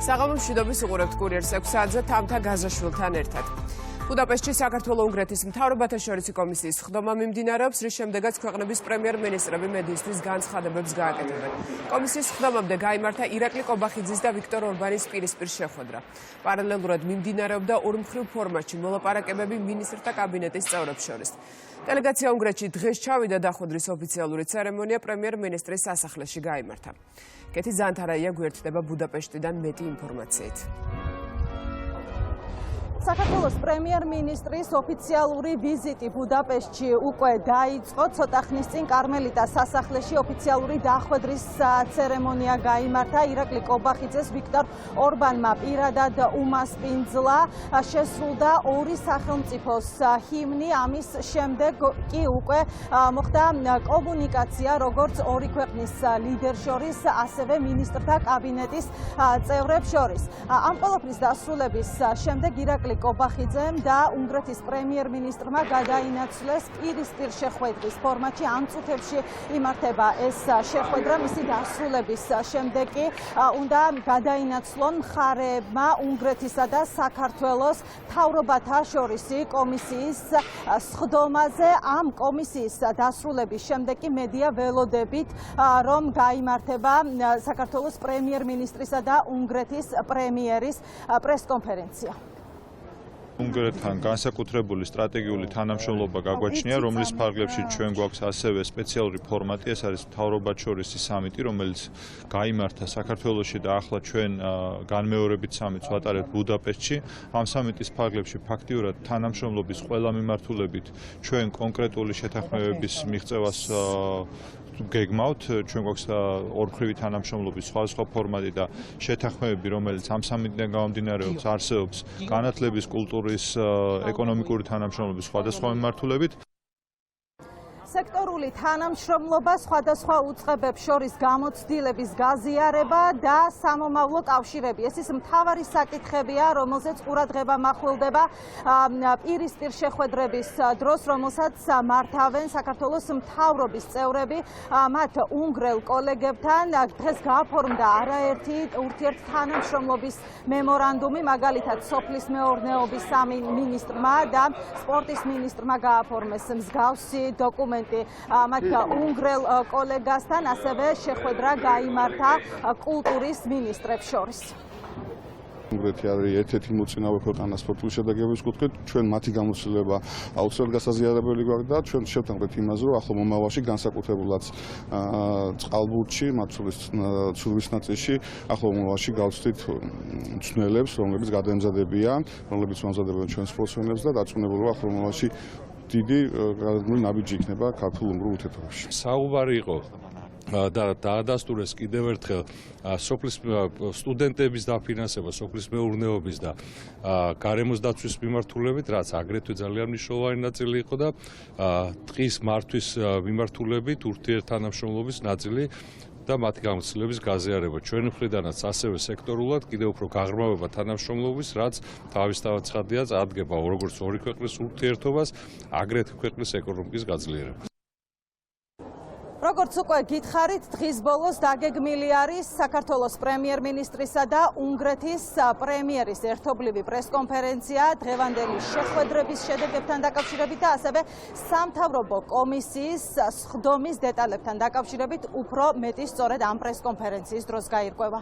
საღამო მშვიდობის უყურებთ კურიერს 6 საათზე თამთა გაზაშვილთან ერთად. ბუდაპეშტში საქართველოს-უნგრეთის მთავრობათა შორისი კომისიის სხდომა მიმდინარეობს, რის შემდეგაც ქვეყნების პრემიერ-მინისტრები მედიისთვის განცხადებებს გააკეთებენ. კომისიის სხდომამდე გაიმართა ირაკლი კობახიძის და ვიქტორ ორბანის პირისპირ შეხვედრა. პარალელურად მიმდინარეობდა ორმხრივ ფორმატში მოლაპარაკებები მინისტრთა კაბინეტის წევრებს შორის. დელეგაცია უნგრეთში დღეს ჩავიდა დახვედრის ოფიციალური ცერემონია პრემიერ-მინისტრის სასახლეში გაიმართა. კეთი ზანთარაია გვერდდება ბუდაპეშტიდან მეტი ინფორმაციით. საქართველოს პრემიერ-მინისტრის ოფიციალური ვიზიტი ბუდაპეშტში უკვე დაიწყო. ცოტა ხნის წინ კარმელიტა სასახლეში ოფიციალური დახვედრის ცერემონია გაიმართა. ირაკლი კობახიძეს ვიქტორ ორბანმა პირადად უმასპინძლა. შესრულდა ორი სახელმწიფოს ჰიმნი. ამის შემდეგ კი უკვე მოხდა კომუნიკაცია როგორც ორი ქვეყნის ლიდერს შორის, ასევე მინისტრთა კაბინეტის წევრებს შორის. ამ ყველაფრის დასრულების შემდეგ ირაკლი კობახიძემ და უნგრეთის პრემიერ-მინისტრმა გადაინაცვლეს პირისპირ შეხვედრის ფორმატში. ამ წუთებში იმართება ეს შეხვედრა. მისი დასრულების შემდეგ კი უნდა გადაინაცვლონ მხარეებმა უნგრეთისა და საქართველოს მთავრობათა შორისი კომისიის სხდომაზე. ამ კომისიის დასრულების შემდეგ კი მედია ველოდებით, რომ გაიმართება საქართველოს პრემიერ-მინისტრისა და უნგრეთის პრემიერის პრესკონფერენცია. უნგრეთთან განსაკუთრებული სტრატეგიული თანამშრომლობა გაგვაჩნია, რომლის ფარგლებში ჩვენ გვაქვს ასევე სპეციალური ფორმატი, ეს არის მთავრობათშორისი სამიტი, რომელიც გაიმართა საქართველოში და ახლა ჩვენ განმეორებით სამიტს ვატარებთ ბუდაპეშტში. ამ სამიტის ფარგლებში ფაქტიურად თანამშრომლობის ყველა მიმართულებით ჩვენ კონკრეტული შეთანხმებების მიღწევას გეგმავთ. ჩვენ გვაქვს ორმხრივი თანამშრომლობის სხვადასხვა ფორმატი და შეთანხმებები, რომელიც ამ სამიტიდან გამომდინარეობს, არსებობს განათლების, კულტურის, ეკონომიკური თანამშრომლობის სხვადასხვა მიმართულებით. სექტორული თანამშრომლობა, სხვადასხვა უწყებებს შორის გამოცდილების გაზიარება და სამომავლო კავშირები. ეს ის მთავარი საკითხებია, რომელზეც ყურადღება მახვილდება პირისპირ შეხვედრების დროს, რომელსაც მართავენ საქართველოს მთავრობის წევრები მათ უნგრელ კოლეგებთან. დღეს გააფორმდა არაერთი ურთიერთთანამშრომლობის მემორანდუმი, მაგალითად სოფლის მეურნეობის სამინისტრმა და სპორტის მინისტრმა გააფორმეს მსგავსი დოკუმენტი. მათ უნგრელ კოლეგასთან ასევე შეხვედრა გაიმართა კულტურის მინისტრებს შორის. უნგრეთი არის ერთ-ერთი მოწინავე ქვეყანა სპორტული შედეგების კუთხით. ჩვენ მათი გამოცდილება აუცილებლად გასაზიარებელი გვაქვს და ჩვენ შევთანხმდით იმაზე, რომ ახლო მომავალში განსაკუთრებულად წყალბურთში, მაცურის ნაწილში ახლო მომავალში გავცდით მწვრთნელებს, რომლებიც გადაემზადებიან, რომლებიც მომზადებენ ჩვენ სპორტსმენებს და დარწმუნებულობა ახლო მომავალში დიდი გადადგმული ნაბიჯი იქნება ქართულ-უნგრულ ურთიერთობებში. საუბარი იყო და დაადასტურეს კიდევ ერთხელ სოფლის სტუდენტების დაფინანსება, სოფლის მეურნეობის და გარემოს დაცვის მიმართულებით, რაც აგრეთვე ძალიან მნიშვნელოვანი ნაწილი იყო და ტყის მართვის მიმართულებით ურთიერთთანამშრომლობის ნაწილი და მათი გამოცდილების გაზიარება. ჩვენი მხრიდანაც ასევე სექტორულად კიდევ უფრო გაღრმავება თანამშრომლობის, რაც თავისთავად ცხადია, წარადგება როგორც ორი ქვეყნის ურთიერთობას, აგრეთვე ქვეყნის ეკონომიკის გაძლიერებას. როგორც უკვე გითხარით, დღის ბოლოს დაგეგმილი არის საქართველოს პრემიერ-მინისტრისა და უნგრეთის პრემიერის ერთობლივი პრესკონფერენცია დღევანდელი შეხვედრების შედეგებთან დაკავშირებით და ასევე სამთავრობო კომისიის სხდომის დეტალებთან დაკავშირებით უფრო მეტი სწორედ ამ პრესკონფერენციის დროს გაირკვევა.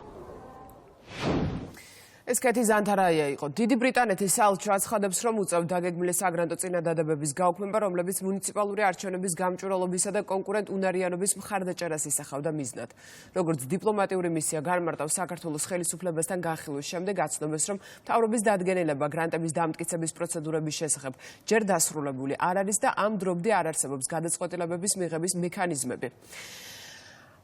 ეს კეთი ზანთარაია იყო. დიდი ბრიტანეთის საელჩო აცხადებს, რომ უწევთ დაგეგმილი საგრანტო წინადადებების გაუქმება, რომლებიც მუნიციპალური არჩევნების გამჭვირვალობისა და კონკურენტ უნარიანობის მხარდაჭერას ისახავდა მიზნად. როგორც დიპლომატიური მისია განმარტავს საქართველოს ხელისუფლებასთან განხილვის შემდეგ, აცნობეს, რომ მთავრობის დადგენილება გრანტების დამტკიცების პროცედურების შესახებ ჯერ დასრულებული არ არის და ამ დრომდე არ არსებობს გადაწყვეტილებების მიღების მექანიზმები.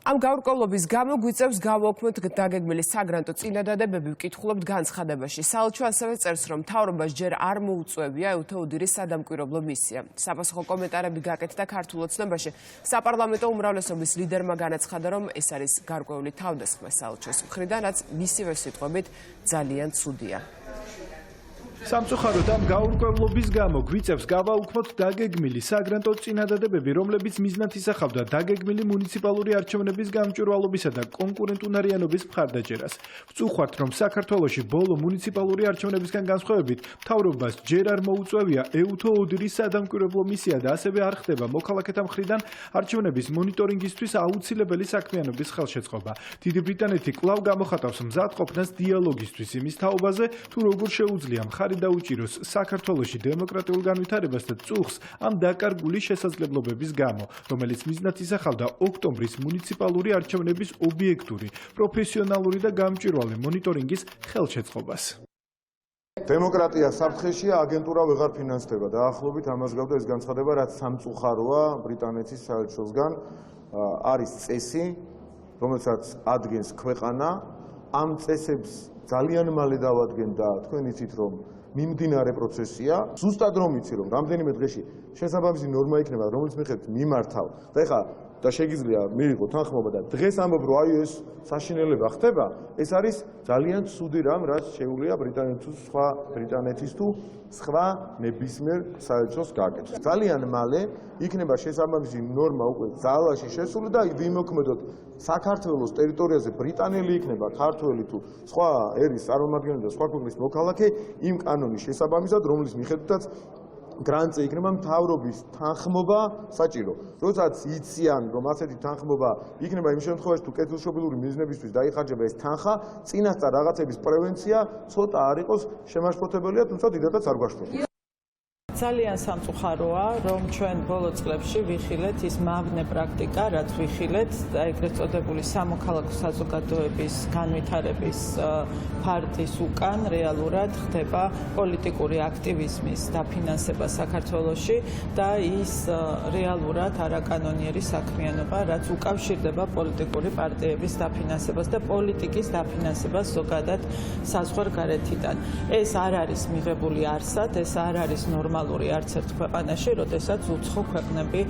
ამ გაურკვევლობის გამო გვიწევს გავაუქმოთ დაგეგმილი საგრანტო წინადადებები, ვკითხულობთ განცხადებაში. საელჩო ასევე წერს, რომ მთავრობას ჯერ არ მოუწევია უთოუდირის სადამკვირვებლო მისია. საფასუხო კომენტარები გაკეთდა ქართულ ოცნებაში. საპარლამენტო უმრავლესობის ლიდერმა განაცხადა, რომ ეს არის გარკვეული თავდასხმა საელჩოს მხრიდან, რაც მისივე სიტყვებით ძალიან ცუდია. სამწუხაროდ ამ გაურკვევლობის გამო გვიწევს გავაუქმოთ დაგეგმილი საგრანტო წინადადებები, რომლებიც მიზნად ისახავდა დაგეგმილი მუნიციპალური არჩევნების გამჭვირვალობისა და კონკურენტუნარიანობის მხარდაჭერას. ვწუხართ, რომ საქართველოში ბოლო მუნიციპალური არჩევნებისგან განსხვავებით მთავრობას ჯერ არ მოუწევია ეუთო ოდრის სადამკვირვებლო მისია და ასევე არ ხდება მოქალაქეთა მხრიდან არჩევნების მონიტორინგისთვის აუცილებელი საქმიანობის ხელშეწყობა. დიდი ბრიტანეთი კვლავ გამოხატავს მზადყოფნას დიალოგისთვის იმის თაობაზე, თუ როგორ შეუძლია მხარი დაუჭიროს საქართველოში დემოკრატიულ განვითარებას და წუხს ამ დაკარგული შესაძლებლობების გამო, რომელიც მიზნად ისახავდა ოქტომბრის მუნიციპალური არჩევნების ობიექტური, პროფესიონალური და გამჭვირვალე მონიტორინგის ხელშეწყობას. დემოკრატია საფრთხეშია, აგენტურა ვეღარ ფინანსდება. დაახლოებით ამას გავდა ეს განცხადება, რაც სამწუხაროა ბრიტანეთის საელჩოსგან. არის წესი, რომელსაც ადგენს ქვეყანა, ამ წესებს ძალიან მალე დავადგენდა, თქვენ იცით რომ მიმდინარე პროცესია, ზუსტად რომ იცი რომ რამდენიმე დღეში შესაბამისი ნორმა იქნება, რომელიც მიხედვით მიმართავ. და ეხლა და შეგიძლია მიიღო თანხმობა და დღეს ამბობ რომ აი ეს საშინელება ხდება, ეს არის ძალიან ცუდი რამ, რაც შეუძლია ბრიტანეთის თუ სხვა ნებისმიერ საელჩოს გაკეთოს. ძალიან მალე იქნება შესაბამისი ნორმა უკვე ძალაში შესული და ვიმოქმედოთ საქართველოს ტერიტორიაზე ბრიტანელი იქნება, ქართველი თუ სხვა ერის წარმომადგენელი და სხვა ქვეყნის მოქალაქე იმ კანონის შესაბამისად, რომლის მიხედვითაც გრანტზე იქნება მთავრობის თანხმობა საჭირო. როდესაც იციან, რომ ასეთი თანხმობა იქნება იმ შემთხვევაში, თუ კეთილშობილური მიზნებისთვის დაიხარჯება ეს თანხა, წინასწარ რაღაცების პრევენცია ცოტა არ იყოს შემაშფოთებელია, თუმცა დიდადაც არ გვაშფოთებს. ძალიან სამწუხაროა, რომ ჩვენ ბოლო წლებში ვიხილეთ ის მავნე პრაქტიკა, რაც ვიხილეთ, ეგრეთ წოდებული სამოქალაქო საზოგადოების განვითარების ფარდის უკან რეალურად ხდება პოლიტიკური აქტივიზმის დაფინანსება საქართველოში და ის რეალურად არაკანონიერი საქმიანობა, რაც უკავშირდება პოლიტიკური პარტიების დაფინანსებას და პოლიტიკის დაფინანსებას ზოგადად საზღვარგარეთიდან. ეს არ არის მიღებული არსად, ეს არ არის ნორმალური არც ერთ ქვეყანაში, როდესაც უცხო ქვეყნები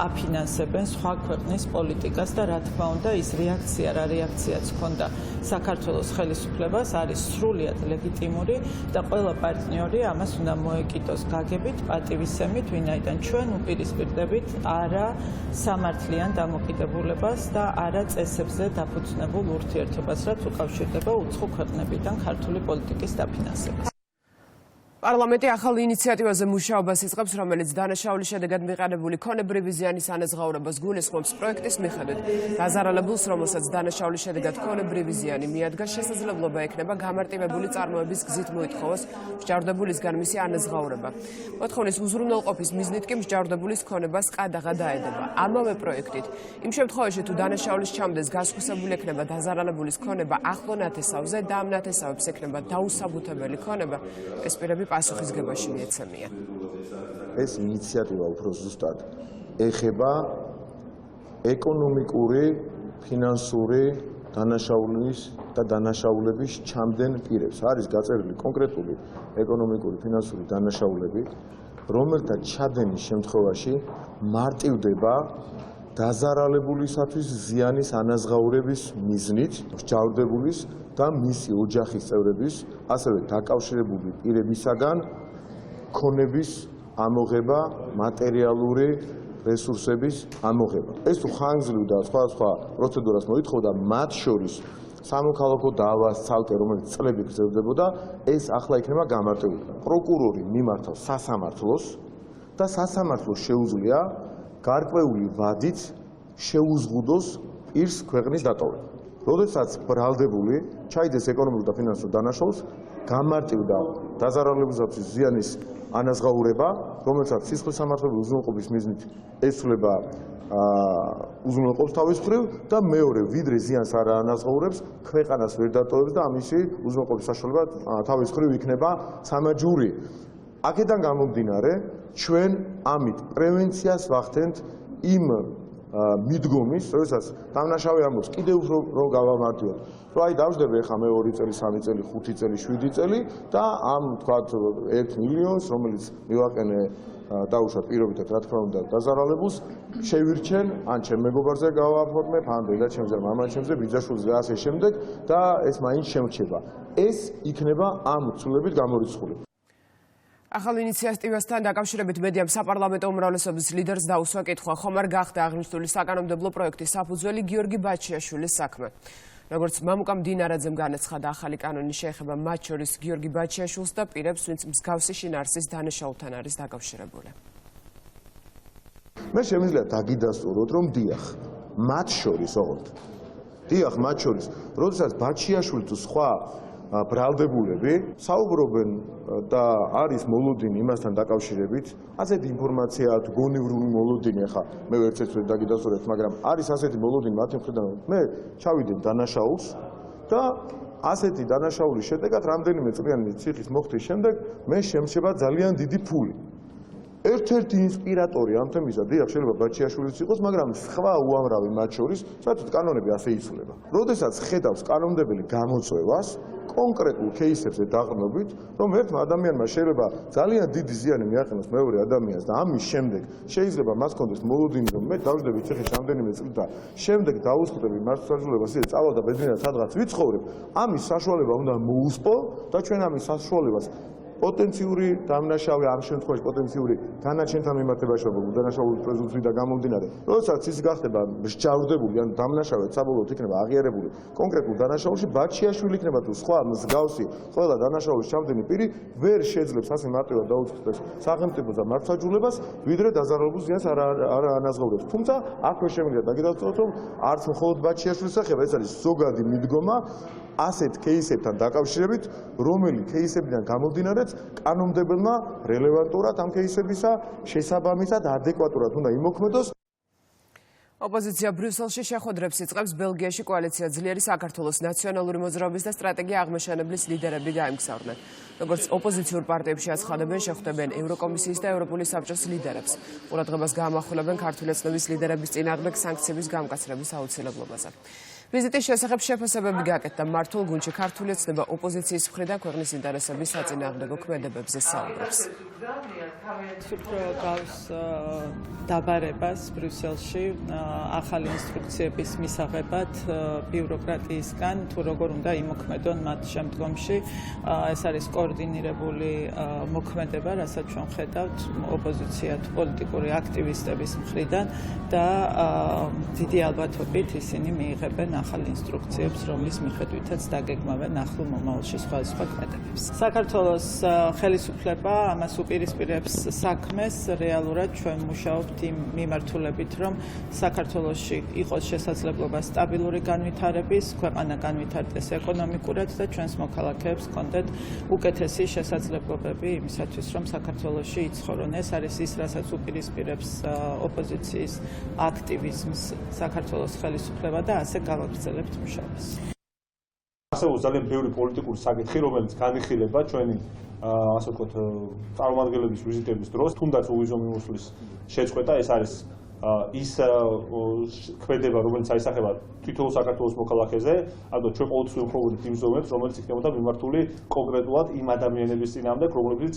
აფინანსებენ სხვა ქვეყნის პოლიტიკას და რა თქმა უნდა ის რეაქცია, რა რეაქციაც ჰქონდა საქართველოს ხელისუფლებას, არის სრულიად ლეგიტიმური და ყველა პარტნიორი ამას უნდა მოეკიდოს გაგებით, პატივისცემით, ვინაიდან ჩვენ უპირისპირდებით არა სამართლიან დამოკიდებულებას და არა წესებზე დაფუძნებულ ურთიერთობას, რაც უკავშირდება უცხო ქვეყნებიდან ქართული პოლიტიკის დაფინანსებას. პარლამენტი ახალ ინიციატივაზე მუშაობას იწყებს, რომელიც დანაშაულის შედეგად მიყენებული ქონებრივი ზიანის ანაზღაურებას გულისხმობს. პროექტის მიხედვით დაზარალებულს, რომელსაც დანაშაულის შედეგად ქონებრივი ზიანი მიადგა, შესაძლებლობა ექნება გამარტივებული წარმოების გზით მოითხოვოს მსჯავრდებულისგან მისი ანაზღაურება. მოთხოვნის უზრუნველყოფის მიზნით კი მსჯავრდებულის ქონებას ყადაღა დაედება. ამავე პროექტით, იმ შემთხვევაში თუ დანაშაულის ჩამდეს გასხვისებული ექნება დაზარალებულის ქონება ახლო ნათესავზე და ამ ნათესავებს ექნება დაუსაბუთებელი ქონება, ეს პირები პასუხისგებაში მიეცემიან. ეს ინიციატივა უფრო ზუსტად ეხება ეკონომიკური, ფინანსური დანაშაულის და დანაშაულების ჩამდენ პირებს. არის გაწერილი კონკრეტული ეკონომიკური, ფინანსური დანაშაულები, რომელთა ჩადენის შემთხვევაში მარტივდება დაზარალებულისათვის ზიანის ანაზღაურების მიზნით მსჯავრდებულის და მისი ოჯახის წევრების, ასევე დაკავშირებული პირებისაგან ქონების ამოღება, მატერიალური რესურსების ამოღება. ეს თუ ხანგრძლივ და სხვა პროცედურას მოითხოვდა, მათ შორის სამოქალაქო დავას ცალკე, რომელიც წლები გრძელდებოდა, ეს ახლა იქნება გამარტივებული. პროკურორი მიმართავს სასამართლოს და სასამართლოს შეუძლია გარკვეული ვადით შეუზღუდოს პირს ქვეყნის დატოვება. როდესაც ბრალდებული ჩაიდეს ეკონომიკურ და ფინანსურ დანაშაულს, გამარტივდა დაზარალებულისათვის ზიანის ანაზღაურება, რომელსაც სისხლის სამართლებრივი უზრუნველყოფის მიზნით ესრულება უზრუნველყოფს თავის მხრივ და მეორე, ვიდრე ზიანს არ ანაზღაურებს, ქვეყანას ვერ დატოვებს და ამისი უზრუნველყოფის საშუალება თავის მხრივ იქნება სამაჯური. აქედან გამომდინარე, ჩვენ ამით პრევენციას ვახდენთ იმ მიდგომის, როდესაც დამნაშავე ამბობს კიდევ უფრო რომ გავამართლოთ, რომ აი დავждები ახლა მე 2 წელი, 3 წელი, 5 წელი, 7 წელი და ამ თქვათ 1 მილიონს, რომელიც მივაყენე დაუშვათ პირობითად, რა თქმა უნდა, დაზარალებულს, შევირჩენ, ან ჩემ მეგობარზე გავაფორმებ, ან დედაჩემზე, მამაჩემზე, ბიძაშვილზე და ასე შემდეგ და ეს მაინც შემრჩება. ეს იქნება ამ ცვლილებით გამორიცხული. ახალ ინიციატივასთან დაკავშირებით მედიამ საპარლამენტო უმრავლესობის ლიდერს დაუსვა კითხვა, ხომ არ გახდა აღნიშნული საკანონმდებლო პროექტის საფუძველი გიორგი ბაჩიაშვილის საქმე. როგორც მამუკამ დინარაძემ განაცხადა, ახალი კანონი შეეხება მათ შორის გიორგი ბაჩიაშვილს და პირებს, ვინც მსგავსი შინაარსის დანაშაულთან არის დაკავშირებული. მე შემიძლია დაგიდასტუროთ, რომ დიახ, მათ შორის, ოღონდ. დიახ, მათ შორის, როდესაც ბაჩიაშვილი თუ სხვა ბრალდებულები საუბრობენ და არის მოლოდინი იმასთან დაკავშირებით, ასეთი ინფორმაცია თუ გონივრული მოლოდინი, ახლა მე ვერცერთს ვერ დაგიდასტურებთ, მაგრამ არის ასეთი მოლოდინი მათი მხრიდან, მე ჩავიდებ დანაშაულს და ასეთი დანაშაულის შედეგად რამდენიმე წლიანი ციხის მოხდის შემდეგ მე შემრჩება ძალიან დიდი ფული. ერთ-ერთი ინსპირატორი ამ თემისა, დიახ, შეიძლება ბაჩიაშვილიც იყოს, მაგრამ სხვა უამრავი მათ შორის, საერთოდ კანონები ასე იცვლება. როდესაც ხედავს კანონმდებელი გამოწვევას, კონკრეტულ кейსებზე დაყრდნობით, რომ ერთმა ადამიანმა შეიძლება ძალიან დიდი ზიანი მიაყენოს მეორე ადამიანს და ამის შემდეგ შეიძლება მას კონდეს მოლოდინი, რომ მე დავждები ციხის რამდენიმე წლით და შემდეგ დავუსხლტები მართლმსაჯულებას, ისე წავალ და ბედნიერად სადღაც ვიცხოვრებ, ამის საშუალება უნდა მოუსპო და ჩვენ ამის საშუალებას პოტენციური დამნაშავე ამ შემთხვევაში პოტენციური განაჩენთან მიმართებაში უდანაშაულობის პრეზუმპციიდან გამომდინარე, როდესაც ის გახდება მსჯავრდებული ან დამნაშავე საბოლოოდ იქნება აღიარებული კონკრეტულ დანაშაულში, ბაჩიაშვილი იქნება თუ სხვა მსგავსი ყველა დანაშაულის ჩამდენი პირი ვერ შეძლებს ასე მარტივად დაუწყდეს სახელმწიფოს და მართლმსაჯულებას, ვიდრე დაზარალებულ ზიანს არ ანაზღაურებს. თუმცა აქვე შემიძლია დაგიდასტუროთ, რომ არც მხოლოდ ბაჩიაშვილის სახება, ეს არის ზოგადი მიდგომა ასეთ кейსებთან დაკავშირებით, რომელი кейსებიდან გამომდინარეც კანონმდებელმა რელევანტურად ამ кейსებისა შესაბამისად ადეკვატურად უნდა იმოქმედოს. ოპოზიცია ბრიუსელში შეხვედრებს იწყებს ბელგიაში კოალიცია ძლიერი საქართველოს ნაციონალური მოძრაობის და სტრატეგია აღმაშენებლის ლიდერები გაემგზავრნენ. როგორც ოპოზიციურ პარტიებში აცხადებენ, შეხვდებენ ევროკომისიის და ევროპული საბჭოს ლიდერებს. ყურადღებას გაამახვილებენ ქართული ოცნების ლიდერების წინააღმდეგ სანქციების გამკაცრების აუცილებლობაზე. ვიზიტის შესახებ შეფასებები გააკეთა მართულ გუნდში ქართული ოცნება ოპოზიციის მხრიდან ქვეყნის ინტერესების საწინააღმდეგო ქმედებებზე საუბრობს. უფრო გავს დაბარებას ბრიუსელში ახალი ინსტრუქციების მისაღებად ბიუროკრატიისგან, თუ როგორ უნდა იმოქმედონ მათ შემდგომში. ეს არის კოორდინირებული მოქმედება, რასაც ჩვენ ხედავთ ოპოზიცია თუ პოლიტიკური აქტივისტების მხრიდან და დიდი ალბათობით ისინი მიიღებენ ახალ ინსტრუქციებს, რომლის მიხედვითაც დაგეგმავენ ახლო მომავალში სხვადასხვა ქმედებებს. საქართველოს ხელისუფლება ამას უპირისპირებს საქმეს, რეალურად ჩვენ მუშაობთ იმ მიმართულებით, რომ საქართველოში იყოს შესაძლებლობა სტაბილური განვითარების, ქვეყანა განვითარდეს ეკონომიკურად და ჩვენს მოქალაქეებს ჰქონდეთ უკეთესი შესაძლებლობები იმისათვის, რომ საქართველოში იცხოვრონ. ეს არის ის, რასაც უპირისპირებს ოპოზიციის აქტივიზმს საქართველოს ხელისუფლება და ასე გავაგრძელებთ მუშაობას. არსებობს ძალიან ბევრი პოლიტიკური საკითხი, რომელიც განიხილება ჩვენი ასე ვთქვათ წარმომადგენლების ვიზიტების დროს, თუნდაც უვიზო მიმოსვლის შეწყვეტა, ეს არის ის ქმედება, რომელიც აისახება თითოეულ საქართველოს მოქალაქეზე, ანუ ჩვენ ყოველთვის ვუპრობოდით იმ ზომებს, რომელიც იქნებოდა მიმართული კონკრეტულად იმ ადამიანების წინააღმდეგ, რომლებიც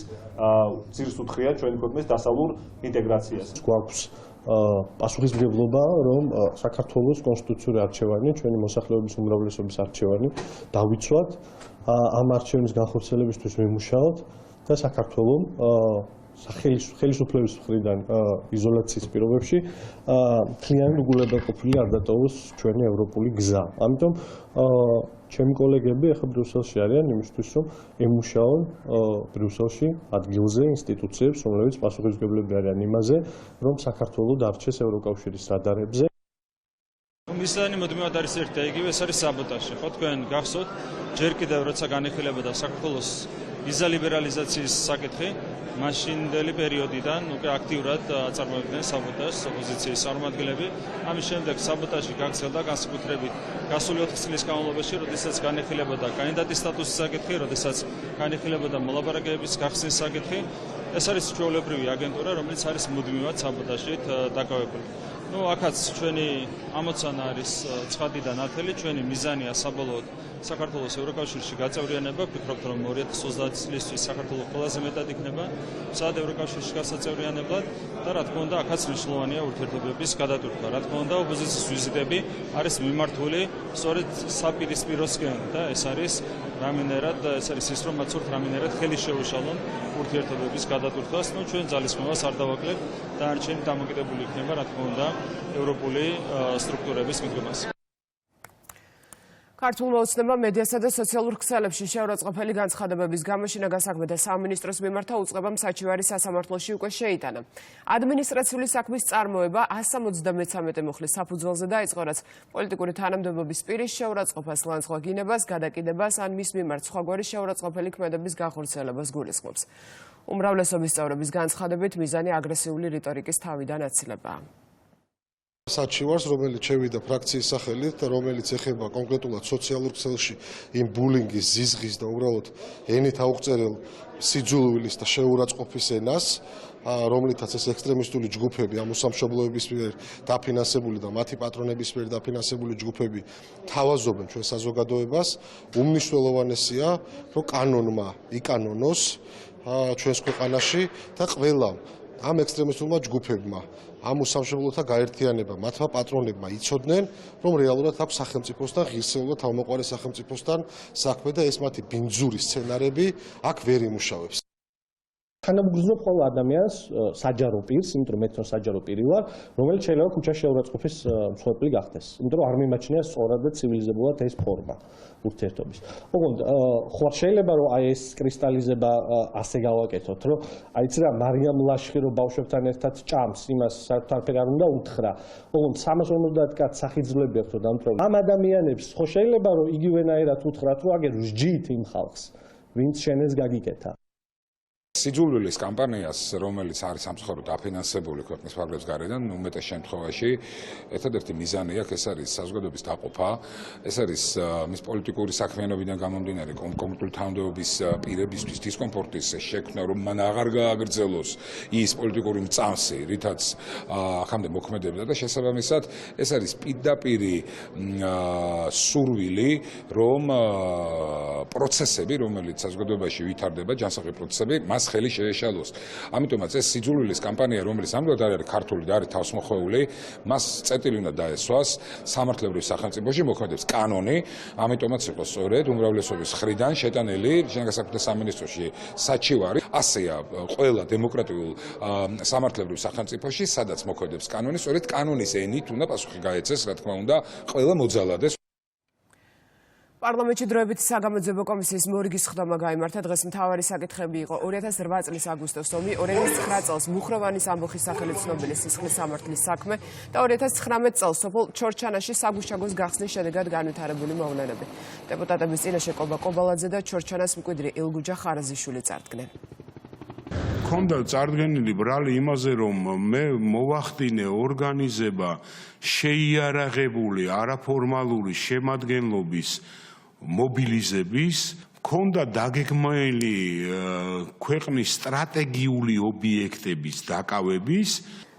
ძირს უთხრიან ჩვენი ქვეყნის დასავლურ ინტეგრაციას. გვაქვს პასუხისმგებლობა, რომ საქართველოს კონსტიტუციური არჩევანი, ჩვენი მოსახლეობის უმრავლესობის არჩევანი დავიცვათ, ამ არჩევნის განხორციელებისთვის ვიმუშაოთ და საქართველოს ხელისუფლების მხრიდან იზოლაციის პირობებში მთლიანი უგულებელყოფილი არ დატოვოს ჩვენი ევროპული გზა. ამიტომ ჩემი კოლეგები ახლა ბრიუსელში არიან იმისთვის, რომ ემუშაონ ბრიუსელში ადგილზე ინსტიტუციებს, რომლებიც პასუხისმგებლები არიან იმაზე, რომ საქართველო დარჩეს ევროკავშირის რადარებზე. მისანი მუდმივად არის ერთი და იგივე, ეს არის საბოტაჟი. ხო, თქვენ გახსოვთ, ჯერ კიდევ როცა განიხილებოდა საქართველოს ვიზა ლიბერალიზაციის საკითხი, მაშინდელი პერიოდიდან უკვე აქტიურად აწარმოებდნენ საბოტაჟს ოპოზიციის წარმომადგენლები. ამის შემდეგ საბოტაჟი გაგრძელდა განსაკუთრებით გასული 4 წლის განმავლობაში, როდესაც განიხილებოდა კანდიდატის სტატუსის საკითხი, როდესაც განიხილებოდა მოლაპარაკებების გახსნის საკითხი. ეს არის ჩვეულებრივი აგენტურა, რომელიც არის მუდმივად საბოტაჟით დაკავებული. აქაც ჩვენი ამოცანა არის ცხადი და ნათელი, ჩვენი მიზანია საბოლოოდ საქართველოს ევროკავშირში გაწევრიანება. ვფიქრობთ, რომ 2030 წლისთვის საქართველოს ყველაზე მეტად იქნება მზად ევროკავშირში გასაწევრიანებლად და რა თქმა უნდა, აქაც მნიშვნელოვანია ურთიერთობების გადატვირთვა. რა თქმა უნდა, ოპოზიციის ვიზიტები არის მიმართული სწორედ საპირისპიროსკენ და ეს არის ის, რომ მათ სურთ რამენერად ხელი შეუშალონ ურთიერთობების გადატვირთვას. ჩვენ ძალისხმევას არ დავაკლებთ, დანარჩენი დამოკიდებული იქნება, რა თქმა უნდა, ევროპული სტრუქტურების მიდგომაზე. ქართულმა ოცნებამ მედიასა და სოციალურ ქსელებში შეურაცხყოფელი განცხადებების გამო შინაგან საქმეთა სამინისტროს მიმართა უწყებამ საჩივარი სასამართლოში უკვე შეიტანა. ადმინისტრაციული საქმის წარმოება 173 მუხლის საფუძველზე დაიწყო, რაც პოლიტიკური თანამდებობის პირის შეურაცხყოფას, ლანძღვაგინებას, გადაკიდებას ან მის მიმართ სხვაგვარი შეურაცხყოფელი ქმედების განხორციელებას გულისხმობს. უმრავლესობის წევრების განცხადებით მიზანი აგრესიული რიტორიკის თავიდან აცილებაა. საჩივარს, რომელიც შევიდა ფრაქციის სახელით, რომელიც ეხება კონკრეტულად სოციალურ ქსელში იმ ბულინგის, ზიზღის და უბრალოდ ენით აუღწერელ სიძულვილის და შეურაცხყოფის ენას, რომლითაც ეს ექსტრემისტული ჯგუფები, ამ უსამშობლოების მიერ დაფინანსებული და მათი პატრონების მიერ დაფინანსებული ჯგუფები თავაზობენ ჩვენ საზოგადოებას. უმნიშვნელოვანესია, რომ კანონმა იკანონოს ჩვენს ქვეყანაში და ყველა ამ ექსტრემისტულმა ჯგუფებმა ამ უსამშობლოთა გაერთიანება მათმა პატრონებმა იცოდნენ, რომ რეალურად აქვს სახელმწიფოსთან ღირსეულ და თავმოყარი სახელმწიფოსთან საქმე და ეს მათი ბინძური სცენარები აქ ვერ იმუშავებს. თანამგრძნობ ყოველ ადამიანს საჯარო პირს, იმიტომ რომ მეც საჯარო პირი ვარ, რომელიც შეიძლება ქუჩაში შეურაცხყოფის მსხვერპლი გახდეს. იმიტომ რომ არ მიმაჩნია სწორად და ცივილიზებულად ეს ფორმა ურთიერთობის. ოღონდ ხო შეიძლება რომ აი ეს კრისტალიზება ასე გავაკეთოთ, რომ აიც რა მარიამ ლაშხი რო ბავშვებთან ერთად ჭამს, იმას საერთოდ არაფერი არ უნდა უთხრა. ოღონდ 350 კაც სახიძვლები აქვს რომ დამტროლი. ამ ადამიანებს ხო შეიძლება რომ იგივენაირად უთხრათ, რომ აგერ ვსჯით იმ ხალხს, ვინც შენეს გაგიკეთა. სიძულვილის კამპანიას, რომელიც არის სამწუხაროდ დაფინანსებული ქვეყნის ფარგლებს გარედან, უმეტეს შემთხვევაში ერთადერთი მიზანი აქვს, ეს არის საზოგადოების დაყოფა, ეს არის მის პოლიტიკური საქმიანობიდან გამომდინარე კონკრეტული თანამდებობის პირებისთვის დისკომფორტის შექმნა, რომ მან აღარ გააგრძელოს ის პოლიტიკური მწამსი, რითაც აქამდე მოქმედებდა და შესაბამისად ეს არის პირდაპირი სურვილი, რომ პროცესები, რომელიც საზოგადოებაში ვითარდება, ჯანსაღი პროცესები, მას ხელი შეეშალოს. ამიტომაც ეს სიძულვილის კამპანია, რომელიც ამგვარად არის ქართული და არის თავსმოხვეული, მას წერტილი უნდა დაესვას სამართლებრივ სახელმწიფოში მოქმედებს კანონი, ამიტომაც იყო სწორედ უმრავლესობის მხრიდან შეტანილი შინაგან საქმეთა სამინისტროში საჩივარი. ასეა ყველა დემოკრატიულ სამართლებრივ სახელმწიფოში, სადაც მოქმედებს კანონი, სწორედ კანონის ენით უნდა პასუხი გაეცეს, რა თქმა უნდა, ყველა მოძალადეს. პარლამენტში დროებითი საგამოძიებო კომისიის მორიგის ხდომა გაიმართა. დღეს მთავარი საკითხები იყო 2008 წლის აგვისტოს ომი, 2009 წელს მუხროვანის ამბოხის სახელით ცნობილი სისხლის სამართლის საქმე და 2019 წელს სოფელ ჩორჩანაში საგუშაგოს გახსნის შედეგად განვითარებული მოვლენები. დეპუტატების წინაშე კობა კობალაძე და ჩორჩანას მკვიდრი ილგუჯა ხარაზიშვილი წარდგნენ. ქონდა წარდგენილი ბრალი იმაზე, რომ მე მოვახდინე ორგანიზება შეიარაღებული არაფორმალური შემადგენლობის მობილიზების, ქონდა დაგეგმილი ქვეყნის სტრატეგიული ობიექტების დაკავების.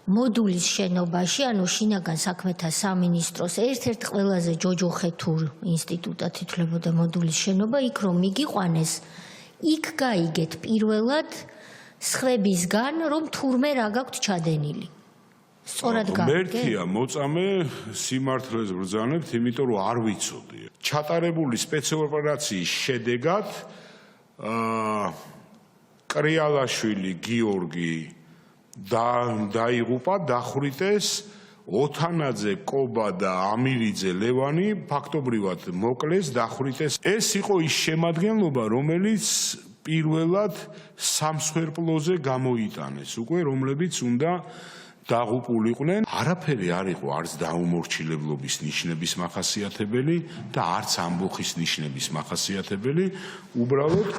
მოდულის შენობაში, ანუ შინაგან საქმეთა სამინისტროს ერთ-ერთ ყველაზე ჯოჯოხეთურ ინსტიტუტად ითვლებოდა მოდულის შენობა, იქ რომ მიგიყვანეს, იქ გაიგეთ პირველად სხვებისგან, რომ თურმე რა გაქვთ ჩადენილი. სწორად გაიგეთ. მერთია მოწამე სიმართლეს ბრძანებთ, იმიტომ რომ არ ვიცოდი. ჩატარებული სპეცოპერაციის შედეგად კრიალაშვილი გიორგი დაიღუპა, დახვრიტეს, ოთანაძე კობა და ამირიძე ლევანი ფაქტობრივად მოკლეს, დახვრიტეს. ეს იყო ის შემადგენლობა, რომელიც პირველად სამსხვერპლოზე გამოიტანეს, უკვე რომლებიც უნდა დაღუპულიყვნენ. არაფერი არ იყო არც დაუმორჩილებლობის ნიშნების მახასიათებელი და არც ამბოხის ნიშნების მახასიათებელი, უბრალოდ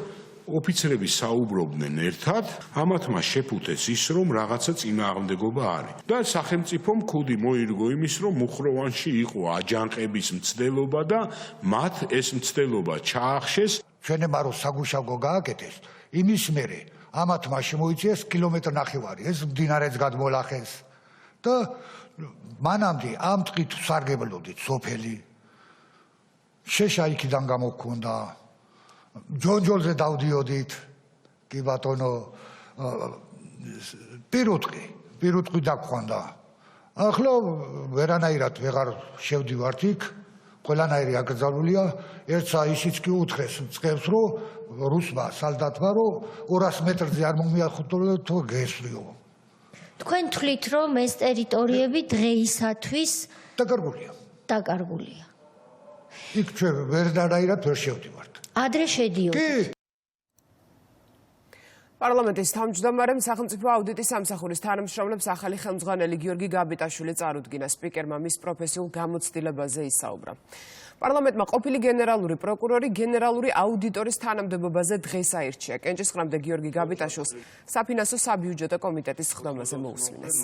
ოფიცრები საუბრობდნენ ერთად, ამათმა შეფუთეს ის, რომ რაღაცა წინააღმდეგობა არის. და სახელმწიფომ ქუდი მოირგო იმის, რომ მუხროვანში იყო აჯანყების მცდელობა და მათ ეს მცდელობა ჩაახშეს. ჩვენებმა რომ საგუშაგო გააკეთეს, იმის მერე ამათ მაშინ მოიწიეს კილომეტრ ნახევარი, ეს მდინარეც გადმოლახეს და მანამდე ამ ტყით სარგებლობდით სოფელი. შეშა იქიდან გამოგვქონდა. ჯონჯოლზე დავდიოდით. კი ბატონო, პირუტყვი დაგხვანდა. ახლა ვერანაირად ვეღარ შევდივართ იქ. ყველანაირი აკრძალულია. ერთსა ისიც კი უთხრეს წყევს, რომ რუსმა სალდატმა რომ 200 მეტრზე არ მომიახუტო თუ გესვიო. თქვენ თვლით, რომ ეს ტერიტორიები დღეისათვის დაკარგულია. იქ ჩვენ ვერანაირად ვერ შევდივართ. ადრე შედიოდით. პარლამენტის თავმჯდომარემ სახელმწიფო აუდიტის სამსახურის თანამშრომლებს ახალი ხელმძღვანელი გიორგი გაბიტაშვილი წარუდგინა. სპიკერმა მის პროფესიულ გამოცდილებაზე ისაუბრა. პარლამენტმა ყოფილი გენერალური პროკურორი გენერალური აუდიტორის თანამდებობაზე დღეს აირჩია. კენჭისყრამდე გიორგი გაბიტაშვილს საფინანსო საბიუჯეტო კომიტეტის ხდომაზე მოუსმინეს.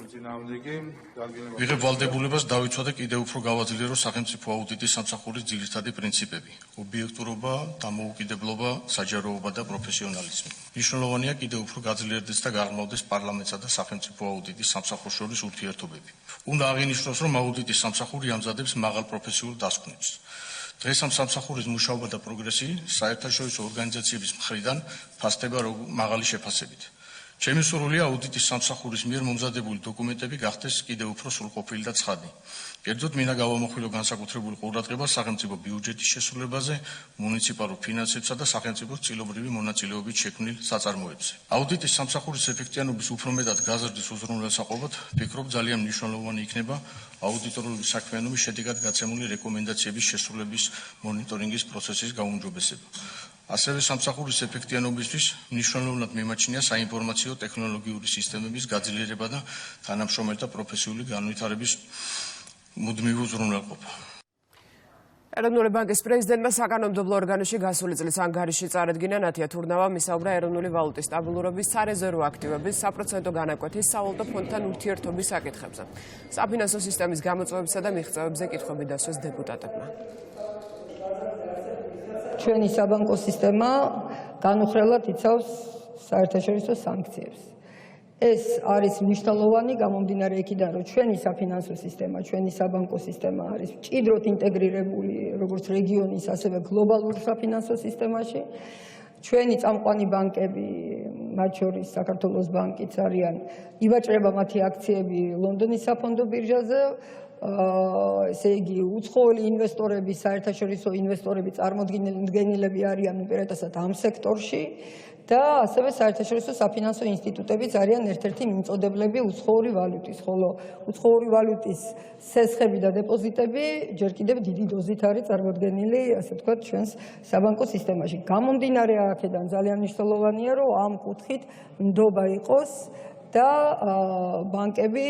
ვიღებ ვალდებულებას დავიცვა და კიდევ უფრო გავაძლიერო სახელმწიფო აუდიტის სამსახურის ძირითადი პრინციპები: ობიექტურობა, დამოუკიდებლობა, საჯაროობა და პროფესიონალიზმი. მნიშვნელოვანია კიდევ უფრო გაძლიერდეს და გაღრმავდეს პარლამენტსა და სახელმწიფო აუდიტის სამსახურს შორის ურთიერთობები. უნდა აღინიშნოს, რომ აუდიტის სამსახური ამზადებს მაღალ პროფესიულ დასკვნებს. დღეს ამ სამსახურის მუშაობა და პროგრესი საერთაშორისო ორგანიზაციების მხრიდან ფასდება მაღალი შეფასებით. ჩემი სურვილია აუდიტის სამსახურის მიერ მომზადებული დოკუმენტები გახდეს კიდევ უფრო სრულყოფილი და ცხადი. კერძოდ მინდა გავამახვილო განსაკუთრებული ყურადღება სახელმწიფო ბიუჯეტის შესრულებაზე, მუნიციპალურ ფინანსებსა და სახელმწიფოს წილობრივი მონაწილეობით შექმნილ საწარმოებზე. აუდიტის სამსახურის ეფექტიანობის უფრო მეტად გაზრდის უზრუნველსაყოფად ვფიქრობ, ძალიან მნიშვნელოვანი იქნება აუდიტორული საქმიანობის შედეგად გაცემული რეკომენდაციების შესრულების მონიტორინგის პროცესის გაუმჯობესება. ასევე სამსახურის ეფექტიანობისთვის მნიშვნელოვნად მიმაჩნია საინფორმაციო ტექნოლოგიური სისტემების გაძლიერება და თანამშრომელთა პროფესიული განვითარების მუდმივი უზრუნველყოფა. ეროვნული ბანკის პრეზიდენტმა საკანონმდებლო ორგანოში გასული წლის ანგარიში წარადგინა. ნათია თურნავამ ისაუბრა ეროვნული ვალუტის სტაბილურობის, სარეზერვო აქტივების, საპროცენტო განაკვეთის, სავალუტო ფონდთან ურთიერთობის საკითხებზე. საფინანსო სისტემის გამოწვევებსა და მიღწევებზე კითხვები დასვეს დეპუტატებმა. ჩვენი საბანკო სისტემა განუხრელად იცავს საერთაშორისო სანქციებს. ეს არის მნიშვნელოვანი გამომდინარე იქიდან, რომ ჩვენი საფინანსო სისტემა, ჩვენი საბანკო სისტემა არის მჭიდროდ ინტეგრირებული როგორც რეგიონის, ასევე გლობალურ საფინანსო სისტემაში. ჩვენი წამყვანი ბანკები, მათ შორის საქართველოს ბანკიც არიან, ივაჭრება მათი აქციები ლონდონის საფონდო ბირჟაზე. ესე იგი, უცხოელი ინვესტორები, საერთაშორისო ინვესტორები, წარმოდგენილები არიან უპირატესად ამ სექტორში და ასევე საერთაშორისო საფინანსო ინსტიტუტებიც არიან ერთ-ერთი მიმწოდებლები უცხოური ვალუტის, ხოლო უცხოური ვალუტის სესხები და დეპოზიტები ჯერ კიდევ დიდი დოზით არის წარმოდგენილი, ასე ვთქვათ, ჩვენს საბანკო სისტემაში. გამომდინარე აქედან ძალიან მნიშვნელოვანია, რომ ამ კუთხით ნდობა იყოს და ბანკები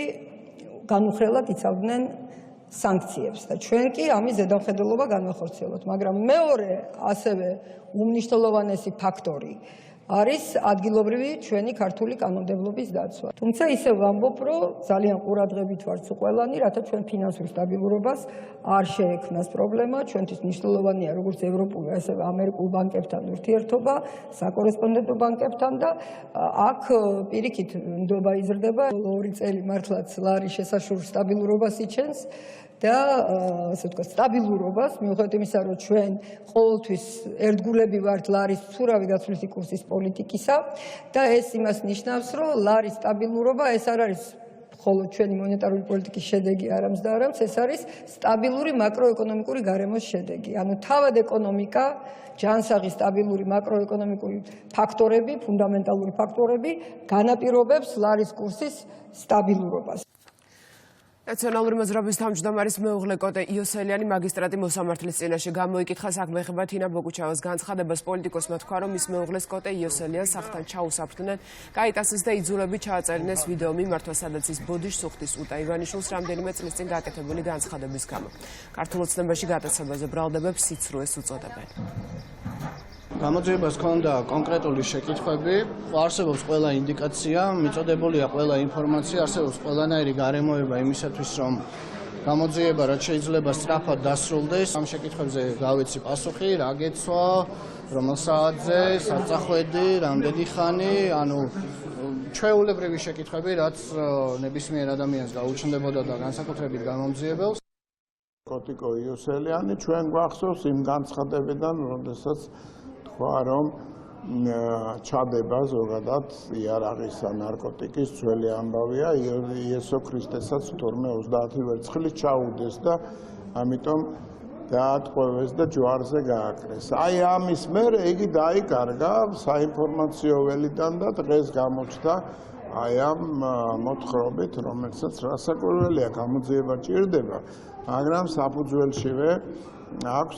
განუხრელად იცავდნენ სანქციებს და ჩვენ კი ამის ზედამხედველობა განვახორციელოთ, მაგრამ მეორე ასევე უმნიშვნელოვანესი ფაქტორი არის ადგილობრივი ჩვენი ქართული კანონმდებლობის დაცვა. თუმცა ისევ ვამბობ, რომ ძალიან ყურადღებით ვართ ყველანი, რათა ჩვენ ფინანსურ სტაბილურობას არ შეექმნას პრობლემა. ჩვენთვის მნიშვნელოვანია როგორც ევროპულ, ასევე ამერიკულ ბანკებთან ურთიერთობა, საკორესპონდენტო ბანკებთან და აქ პირიქით ნდობა იზრდება. 2 წელი მართლაც ლარი შესაშურ სტაბილურობას იჩენს და ასე ვთქვათ, სტაბილურობას, მიუხედავად იმისა, რომ ჩვენ ყოველთვის ერთგულები ვართ ლარის ცურავი გაცვლითი კურსის პოლიტიკისა და ეს იმას ნიშნავს, რომ ლარის სტაბილურობა ეს არ არის ხოლო ჩვენი მონეტარული პოლიტიკის შედეგი არამს და არამს, ეს არის სტაბილური მაკროეკონომიკური გარემოს შედეგი. ანუ თავად ეკონომიკა, ჯანსაღი სტაბილური მაკროეკონომიკური ფაქტორები, ფუნდამენტალური ფაქტორები განაპირობებს ლარის კურსის სტაბილურობას. ნაციონალური მოძრაობის თავმჯდომარის მეუღლე კოტე იოსელიანი მაგისტრატი მოსამართლის წინაშე გამოიკითხა საქმე ეხება თინა ბოგუჩავას განცხადებას. პოლიტიკოსმა თქვა, რომ მის მეუღლეს კოტე იოსელიანს სახლთან ჩაუსაფრდნენ, გაიტაცეს და იძულებით ჩააწერინეს ვიდეო მიმართვა, სადაც ის ბოდიშს უხდის უტა ივანიშვილს რამდენიმე წლის წინ გაკეთებული განცხადების გამო. ქართულ ოცნებაში გატაცებაზე ბრალდებებს სიცრუეს უწოდებენ. გამოძიებას ჰქონდა კონკრეტული შეკითხვები, არსებობს ყველა ინდიკაცია, მიწოდებულია ყველა ინფორმაცია, არსებობს ყველანაირი გარემოება იმისათვის, რომ გამოძიება რაც შეიძლება სწრაფად დასრულდეს. ამ შეკითხვებზე გავეცი პასუხი, რა გეცვა, რომელ საათზე, საწახვედი, რამდენი ხანი, ანუ ჩვეულებრივი შეკითხვები, რაც ნებისმიერ ადამიანს გაუჩნდებოდა და განსაკუთრებით გამომძიებელს. კორტიკოიდოსელიანი ჩვენ გვახსოვს იმ განცხადებიდან, როდესაც თქვა, რომ ჩადება ზოგადად იარაღისა ნარკოტიკის ძველი ამბავია, იესო ქრისტესაც 12-30 ვერცხლით ჩაუდეს და ამიტომ დაატყვევეს და ჯვარზე გააკრეს. აი ამის მერე იგი დაიკარგა საინფორმაციო ველიდან და დღეს გამოჩნდა აი ამ მოთხრობით, რომელსაც რასაკვირველია გამოძიება ჭირდება, მაგრამ საფუძველშივე აქვს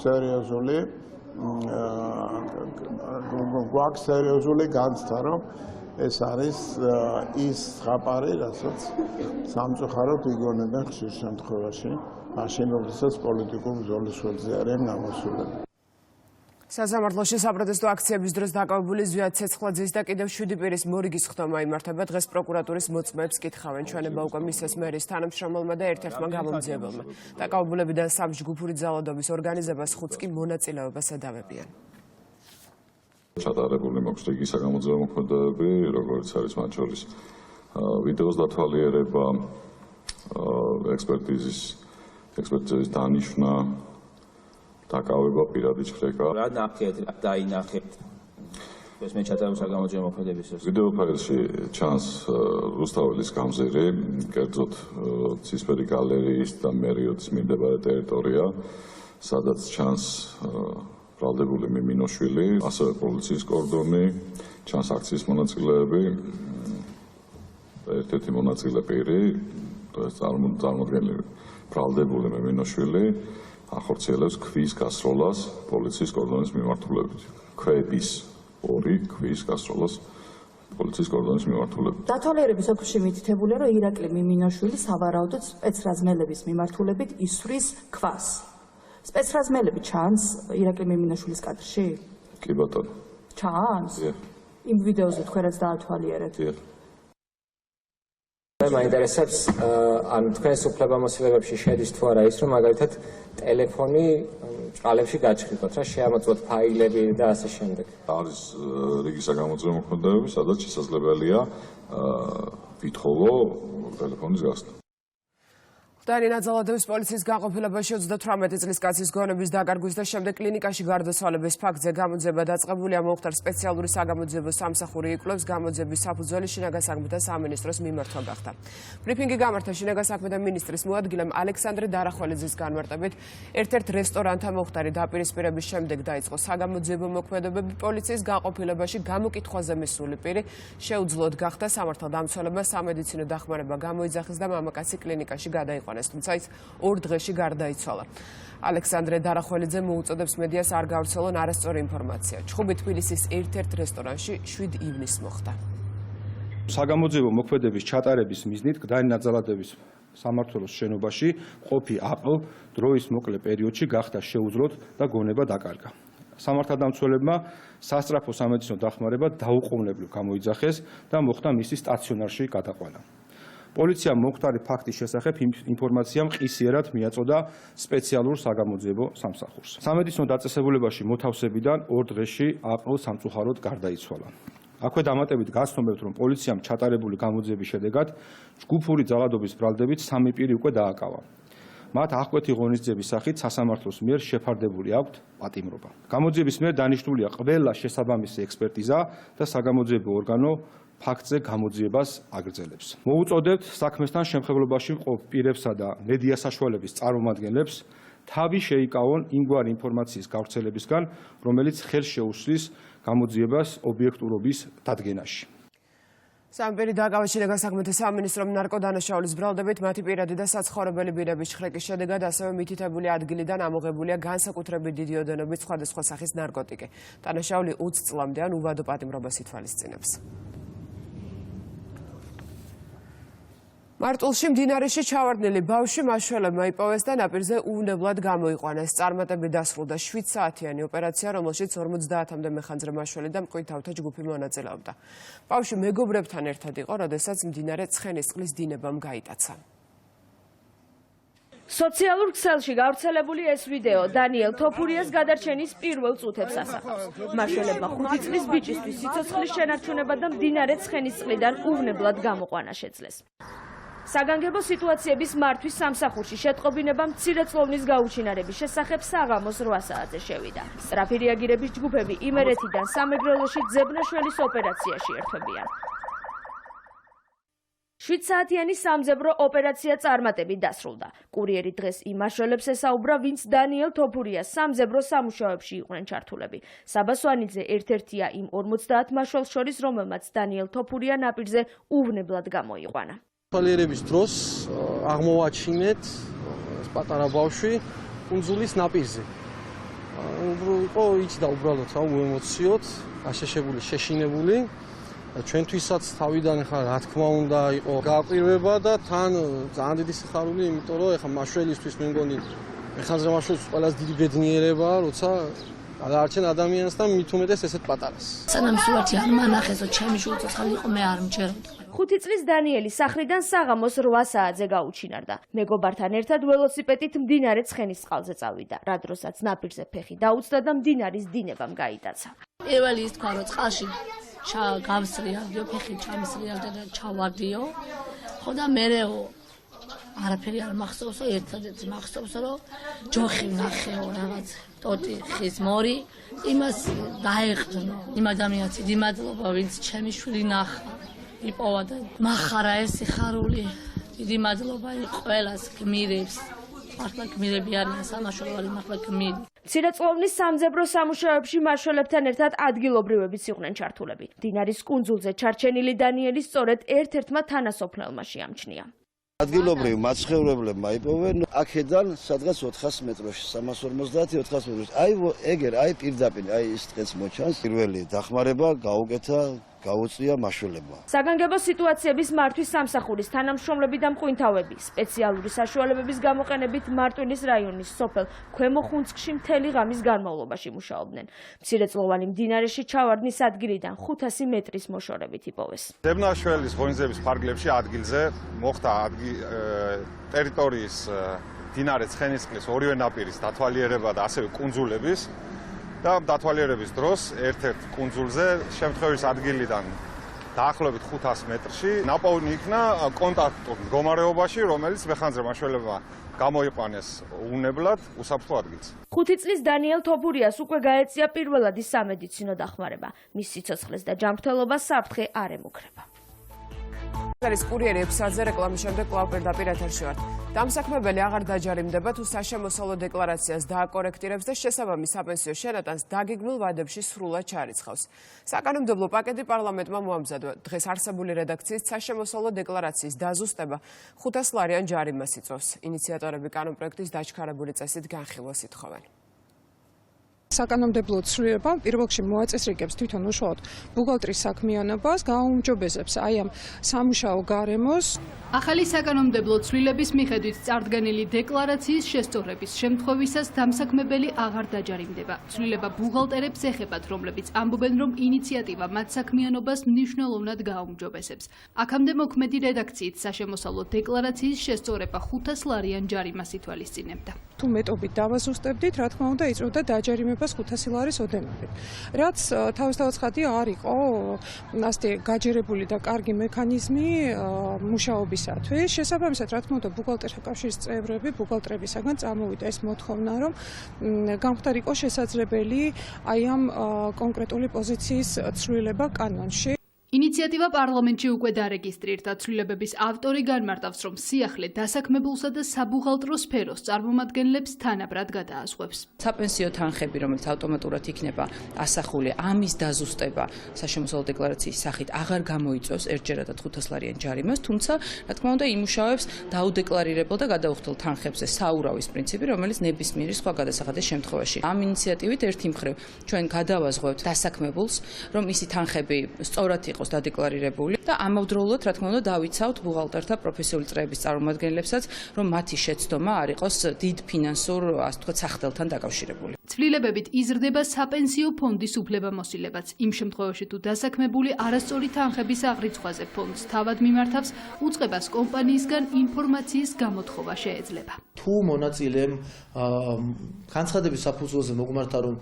სერიოზული განცდა, რომ ეს არის ის ზღაპარი, რასაც სამწუხაროდ იგონებენ ხშირ შემთხვევაში, მაშინ როდესაც პოლიტიკურ ბრძოლის ველზე არიან გამოსულები. სასამართლოში საპროტესტო აქციების დროს დაკავებული ზვიად ცეცხლაძის და კიდევ 7 პირის მორიგის ხდომა იმართება. დღეს პროკურატურის მოწმეებს კითხავენ. ჩვენება უკვე მისცეს მერის თანამშრომელმა და ერთ-ერთმა გამომძიებელმა. დაკავებულებიდან 3 ჯგუფური ძალადობის ორგანიზებას 5 კი მონაწილეობას ედავებიან. ჩატარებული მაქვს რიგი საგამოძიებო მოქმედებები, როგორც არის მათ შორის ვიდეოს დათვალიერება, ექსპერტიზის დანიშვნა, დაკავება პირადი ჩხრეკა. რა ნახეთ, დაინახეთ. ეს მე ჩატარებულ საგამოძიებო მოქმედების დროს. ვიდეო ფაილში ჩანს რუსთაველის გამზირი, კერძოდ ცისფერი გალერეის და მერიოდის მიმდებარე ტერიტორია, სადაც ჩანს ბრალდებული მიმინოშვილი, ასევე პოლიციის კორდონი, ჩანს აქციის მონაწილეები და ერთ-ერთი მონაწილე პირი, წარმოდგენილი ბრალდებული მიმინოშვილი ახორციელებს ქვის გასროლას პოლიციის კორდონის მიმართულებით. ქვების ორი ქვის გასროლას პოლიციის კორდონის მიმართულებით. დათვალიერების ოფისში მითითებულია, რომ ირაკლი მიმინოშვილი სავარაუდოდ სპეცრაზმელების მიმართულებით ისვრის ქვას. სპეცრაზმელები ჩანს ირაკლი მიმინოშვილის კადრში? კი ბატონო. ჩანს? იმ ვიდეოზე თქვენ რაც დაათვალიერეთ. მე მაინტერესებს ან თქვენს უფლებამოსილებებში შედის თუ არა ის, რომ მაგალითად ტელეფონი ჭყალებში გაჩხიბოთ, რა შეამოწმოთ ფაილები და ასე შემდეგ. არის რიგი საგამოძიებო მოქმედებები, სადაც შესაძლებელია ვითხოვო ტელეფონის გახსნა. დანიელა ძალადობის პოლიციის განყოფილებაში 38 წლის კაცის გონების დაკარგვის და შემდეგ კლინიკაში გარდაცვალების ფაქტზე გამოძიება დაწყებულია. მომხდარ სპეციალური საგამოძიებო სამსახური იკვლევს გამოძიების საფუძველი შინაგან საქმეთა სამინისტროს მიმართვა გახდა. ბრიფინგი გამართა შინაგან საქმეთა მინისტრის მოადგილემ ალექსანდრე დარახველიძის განმარტებით, ერთ-ერთ რესტორანთან მომხდარი დაპირისპირების შემდეგ დაიწყო საგამოძიებო მოქმედებები. პოლიციის განყოფილებაში გამოკითხვაზე მისული პირი შეუძლოდ გახდა სამართალდამცველებმა სამედიცინო დახმარება გამოიძახეს და მამაკაცი კლინიკაში გადაიყვანეს. თუმცა ის 2 დღეში გარდაიცვალა. ალექსანდრე დარახველიძე მოუწოდებს მედიას არ გავრცელონ არასწორი ინფორმაცია. ჩხუბი თბილისის ერთ-ერთ რესტორანში 7 ივნისს მოხდა. საგამოძიებო მოქმედების ჩატარების მიზნით დანიელა ძალადების სამმართველოს შენობაში ყოფი აპლ დროის მოკლე პერიოდში გახდა შეუძლოდ და გონება დაკარგა. სამართალდამცველებმა სასწრაფო სამედიცინო დახმარება დაუყოვნებლივ გამოიძახეს და მოხდა მისი სტაციონარში გადაყვანა. პოლიციამ მომხდარი ფაქტის შესახებ ინფორმაცია მყისიერად მიაწოდა სპეციალურ საგამოძიებო სამსახურს. სამედიცინო დაწესებულებაში მოთავსებიდან 2 დღეში აპლ სამწუხაროდ გარდაიცვალა. აქვე დამატებით გაცნობებთ, რომ პოლიციამ ჩატარებული გამოძიების შედეგად ჯგუფური ძალადობის ბრალდებით 3 პირი უკვე დააკავა. მათ აღკვეთი ღონისძიების სახით სასამართლოს მიერ შეფარდებული აქვთ პატიმრობა. გამოძიების მიერ დანიშნულია ყველა შესაბამისი ექსპერტიზა და საგამოძიებო ორგანო ფაქტზე გამოძიებას აგრძელებს. მოუწოდებთ საქმესთან შემხებლობაში მყოფ პირებსა და მედია საშუალების წარმომადგენლებს თავი შეიკავონ იმგვარი ინფორმაციის გავრცელებისგან, რომელიც ხელს შეუსლის გამოძიებას ობიექტურობის დადგენაში. სამპირი დაკავა შინაგან საქმეთა სამინისტრომ ნარკოდანაშაულის ბრალდებით მათი პირადი და საცხოვრებელი პირების შხრიკის შედეგად ასევე მითითებული ადგილიდან ამოღებულია განსაკუთრებით დიდი ოდენობით სხვადასხვა სახის ნარკოტიკი. დანაშაული 20 წლამდე ან უვადო პატიმრობას ითვალისწინებს. მარტულში მდინარეში ჩავარდნილი ბავშვი მაშველებმა იპოვეს და ნაპირზე უვნებლად გამოიყვანეს. წარმატებით დასრულდა 7 საათიანი ოპერაცია, რომელშიც 50-მდე მეხანძრე მაშველი და მკვიდრ თავთა ჯგუფი მონაწილეობდა. ბავშვი მეგობრებთან ერთად იყო, როდესაც მდინარე ცხენისწყლის დინებამ გაიტაცა. სოციალურ ქსელში გავრცელებული ეს ვიდეო დანიელ თოფურიას გადარჩენის პირველ წუთებს ასახავს. მაშველებმა 5 წლის ბიჭისთვის სიცოცხლის შენარჩუნება და მდინარე ცხენისწყლიდან უვნებლად გამოყვანა შეძლეს. საგანგებო სიტუაციების მართვის სამსახურში შეტყობინება მცირეწლოვნის გაუჩინარების შესახებ საღამოს 8 საათზე შევიდა. სწრაფი რეაგირების ჯგუფები იმერეთიდან სამეგრელოში ძებნაშველის ოპერაციაში ერთვებიან. 7 საათიანი სამძებრო ოპერაცია წარმატებით დასრულდა. კურიერი დღეს იმ მაშველებს ესაუბრა, ვინც დანიელ თოფურიას სამძებრო სამუშაოებში იყვნენ ჩართულები. საბა სვანიძე ერთ-ერთია იმ 50 მაშველს შორის, რომელმაც დანიელ თოფურია ნაპირზე უვნებლად გამოიყვანა. თვალიერების დროს აღმოვაჩინეთ პატარა ბავშვი კუნძულის ნაპირზე. იყო იცდა უბრალოდ უემოციოდ, გაშეშებული, შეშინებული. ჩვენთვისაც თავიდან ხა რა თქმა უნდა იყო გააკვირვება და თან ძალიან დიდი სიხარული, იმიტომ რომ ეხა მაშველისთვის მე მგონი ეხანზე მაშველის ყველაზე დიდი ბედნიერებაა, როცა გადაარჩენ ადამიანს და მით უმეტეს ესეთ პატარას. სანამ სულათი არ მანახესო, ჩემი შულწოცხალი იყო, მე არ მჯეროდა. 5 წლის დანიელი სახლიდან საღამოს 8 საათზე გაუჩინარდა. მეგობართან ერთად ველოსიპედით მდინარე ცხენისწყალზე წავიდა. რა დროსაც ნაპირზე ფეხი დაუწდა და მდინარის დინებამ გაიტაცა. პირველი ის თქვა, რომ წყალში გავსრიალდიო, ფეხი ჩამსრიალდა და ჩავარდიო. ხო და მერეო არაფერი არ მახსოვსო, ერთადერთი მახსოვსო, რომ ჯოხი ვნახეო რაღაც ტოტი ხის მორი, იმას დაეყრდნო. იმ ადამიანს დიდი მადლობა, ვინც ჩემი შვილი ნახა. იპოვა და მახარა ეს სიხარული. დიდი მადლობა ყველას გმირებს. მართლა გმირები არიან სამაშველოვანი, მართლა გმირი. მცირეწლოვნის სამძებრო სამუშაოებში მაშველებთან ერთად ადგილობრივებიც იყვნენ ჩართულები. დინარის კუნძულზე ჩარჩენილი დანიელი სწორედ ერთ-ერთმა თანასოფლელმა შეამჩნია. ადგილობრივ მაცხოვრებლებმა იპოვენ აქედან სადღაც 400 მეტროში, 350-400 მეტროში. აი პირდაპირ, ის დღეს მოჩანს. პირველი დახმარება გაუკეთა გაუწია მაშველებმა. საგანგებო სიტუაციების მართვის სამსახურის თანამშრომლები და მღვინთავები სპეციალური საშუალებების გამოყენებით მარტვილის რაიონის სოფელ ქვემო ხუნცკში მთელი ღამის განმავლობაში მუშაობდნენ. მცირეწლოვანი მდინარეში ჩავარდნის ადგილიდან 500 მეტრის მოშორებით იპოვეს. ძებნაშველის ღონისძიების ფარგლებში ადგილზე მოხდა ტერიტორიის მდინარე ცხენისწყლის ორივე ნაპირის დათვალიერება და ასევე კუნძულების და დათვალიერების დროს ერთ-ერთ კუნძულზე შემთხვევის ადგილიდან დაახლოებით 500 მეტრში ნაპოვნი იქნა კონტაქტურ მდგომარეობაში, რომელიც მეხანძრე მაშველებმა გამოიყვანეს უვნებლად უსაფრთხო ადგილს. 5 წლის დანიელ თოფურიას უკვე გაეწია პირველადი სამედიცინო დახმარება. მის სიცოცხლეს და ჯანმრთელობას საფრთხე არ ემუქრება. არის კურიერი 6 საათზე რეკლამის შემდეგ კვლავ პირდაპირ ეთერში ვართ. დამსაქმებელი აღარ დაჯარიმდება თუ საშემოსავლო დეკლარაციას დააკორექტირებს და შესაბამის საპენსიო შენატანს დაგეგმილ ვადებში სრულად ჩარიცხავს. საკანონმდებლო პაკეტი პარლამენტმა მოამზადა. დღეს არსებული რედაქციის საშემოსავლო დეკლარაციის დაზუსტება 500 ლარიან ჯარიმას იწვევს. ინიციატორები კანონპროექტის დაჩქარებული წესით განხილვას ითხოვენ. საკანონმდებლო ცვლილება პირველ რიგში მოაწესრიგებს თვითონ უშუალოდ ბუღალტრის საქმიანობას, გააუმჯობესებს აი ამ სამუშაო გარემოს. ახალი საკანონმდებლო ცვლილების მიხედვით წარდგენილი დეკლარაციის შესწორების შემთხვევისას დამსაქმებელი აღარ დაჯარიმდება. ცვლილება ბუღალტერებს ეხებათ, რომლებიც ამბობენ, რომ ინიციატივა მათ საქმიანობას მნიშვნელოვნად გააუმჯობესებს. აქამდე მოქმედი რედაქციით საშემოსავლო დეკლარაციის შესწორება 500 ლარიან ჯარიმას ითვალისწინებდა. თუ მეტობით დავაზუსტებდით, რა თქმა უნდა, იწვევდა დაჯარიმებას 500 ლარის ოდენობით. რაც თავისთავად ხადია არ იყო ასეთი გაჯერებული და კარგი მექანიზმი მუშაობისათვის. შესაბამისად, რა თქმა უნდა, ბუღალტერთა კავშირის წევრები, ბუღალტრებისაგან წარმოვიდა ეს მოთხოვნა, რომ გამხდარიყო შესაძლებელი აი ამ კონკრეტული პოზიციის ცვლილება კანონში. ინიციატივა პარლამენტში უკვე დარეგისტრირდა. ცვლილებების ავტორი განმარტავს, რომ სიახლე დასაქმებულსა და საბუღალტრო სფეროს წარმომადგენლებს თანაბრად გადააზღვევს. საპენსიო თანხები, რომელიც ავტომატურად იქნება ასახული, ამის დაზუსტება საშემოსავლო დეკლარაციის სახით აღარ გამოიწვევს ერთჯერადად 500 ლარიან ჯარიმას, თუმცა, რა თქმა უნდა, იმუშავებს დაუდეკლარირებელ და გადაუხდელ თანხებზე საურავის პრინციპი, რომელიც ნებისმიერი სხვა გადასახადის შემთხვევაში. ამ ინიციატივით ერთი მხრივ ჩვენ გადავაზღვევთ დასაქმებულს, რომ მისი თანხები სწორად იყოს დადეკლარირებული და ამავდროულად, რა თქმა უნდა, დავიცავთ ბუღალტერთა პროფესიული წრეების წარმომადგენლებსაც, რომ მათი შეცდომა არ იყოს დიდ ფინანსურ, ასე ვთქვათ, სახდელთან დაკავშირებული. ცვლილებებით იზრდება საპენსიო ფონდის უფლებამოსილებაც. იმ შემთხვევაში, თუ დასაქმებული არასწორი თანხების აღრიცხვაზე ფონდს თავად მიმართავს, უწყებას კომპანიისგან ინფორმაციის გამოთხოვა შეეძლება. თუ მონაწილემ განცხადების საფუძველზე მოგმართა რომ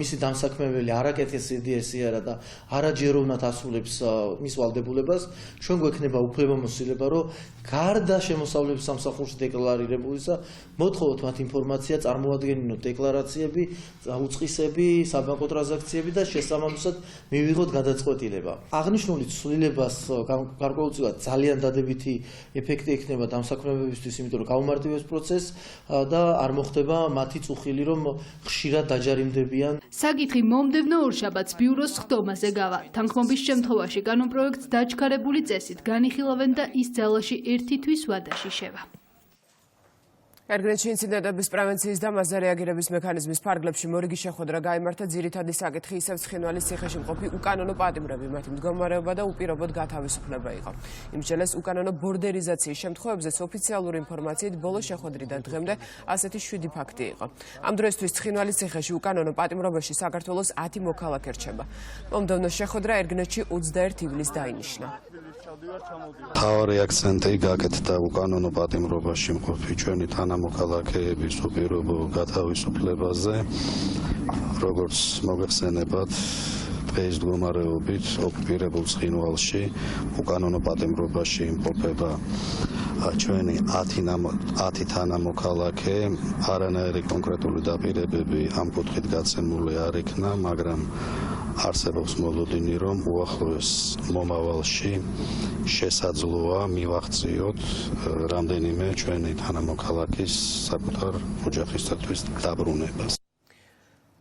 მისი დამსაქმებელი არაკეთეს იდეასი არა და არაჯეროვნად ასრულებს მის ვალდებულებას, ჩვენ გვექნება უფლებამოსილება, რომ გარდა შემოსავლების სამსახურში დეკლარირებულისა, მოთხოვოთ მათ ინფორმაცია, წარმოადგენინოთ დეკლარაციები, უწყისები, საბანკო ტრანზაქციები და შესაბამისად მივიღოთ გადაწყვეტილება. აღნიშნული ცვლილებას გარკვეულწილად ძალიან დადებითი ეფექტი ექნება დამსაქმებებისთვის, იმიტომ რომ გაუმარტივებს პროცესს და არ მოხდება მათი წუხილი, რომ ხშირად დაჯარიმდებიან. საკითხი მომდევნო ორშაბათს ბიუროს ხდომაზე გავა. თანხმობის შემთხვევაში კანონპროექტს დაჩქარებული წესით განიხილავენ და ის ძალაში ერთი თვის ვადაში შევა. ერგრენჩი ინციდენტების პრევენციის და მასზე რეაგირების მექანიზმის ფარგლებში მორიგი შეხვედრა გაიმართა. ძირითადი საკითხი ისევ ცხინვალის ციხეში მყოფი უკანონო პატიმრები, მათი მდგომარეობა და უპირობოდ გათავისუფლება იყო. იმსჯელეს უკანონო ბორდერიზაციის შემთხვევებზეც ოფიციალური ინფორმაციით ბოლო შეხვედრიდან დღემდე ასეთი 7 ფაქტი იყო. ამ დროისთვის ცხინვალის ციხეში უკანონო პატიმრობაში საქართველოს 10 მოქალაქე რჩება. მომდევნო შეხვედრა ერგნეთში 21 ივლისს დაინიშნა. თავარი აქცენტი გაკეთდა უკანონო პატიმრობაში მყოფი ჩვენი თანამოქალაქეების უპირობო გათავისუფლებაზე, როგორც მოგეხსენებათ, დღეს მდგომარეობით ოკუპირებულ ცხინვალში უკანონო პატიმრობაში იმყოფება ჩვენი 10 თანამოქალაქე, არანაირი კონკრეტული დაპირებები ამ კუთხით გაცემული არ იქნა, მაგრამ არსებობს მოლოდინი, რომ უახლოეს მომავალში შესაძლოა მივახციოთ რამდენიმე ჩვენი თანამოქალაქის საკუთარ ოჯახისათვის დაბრუნებას.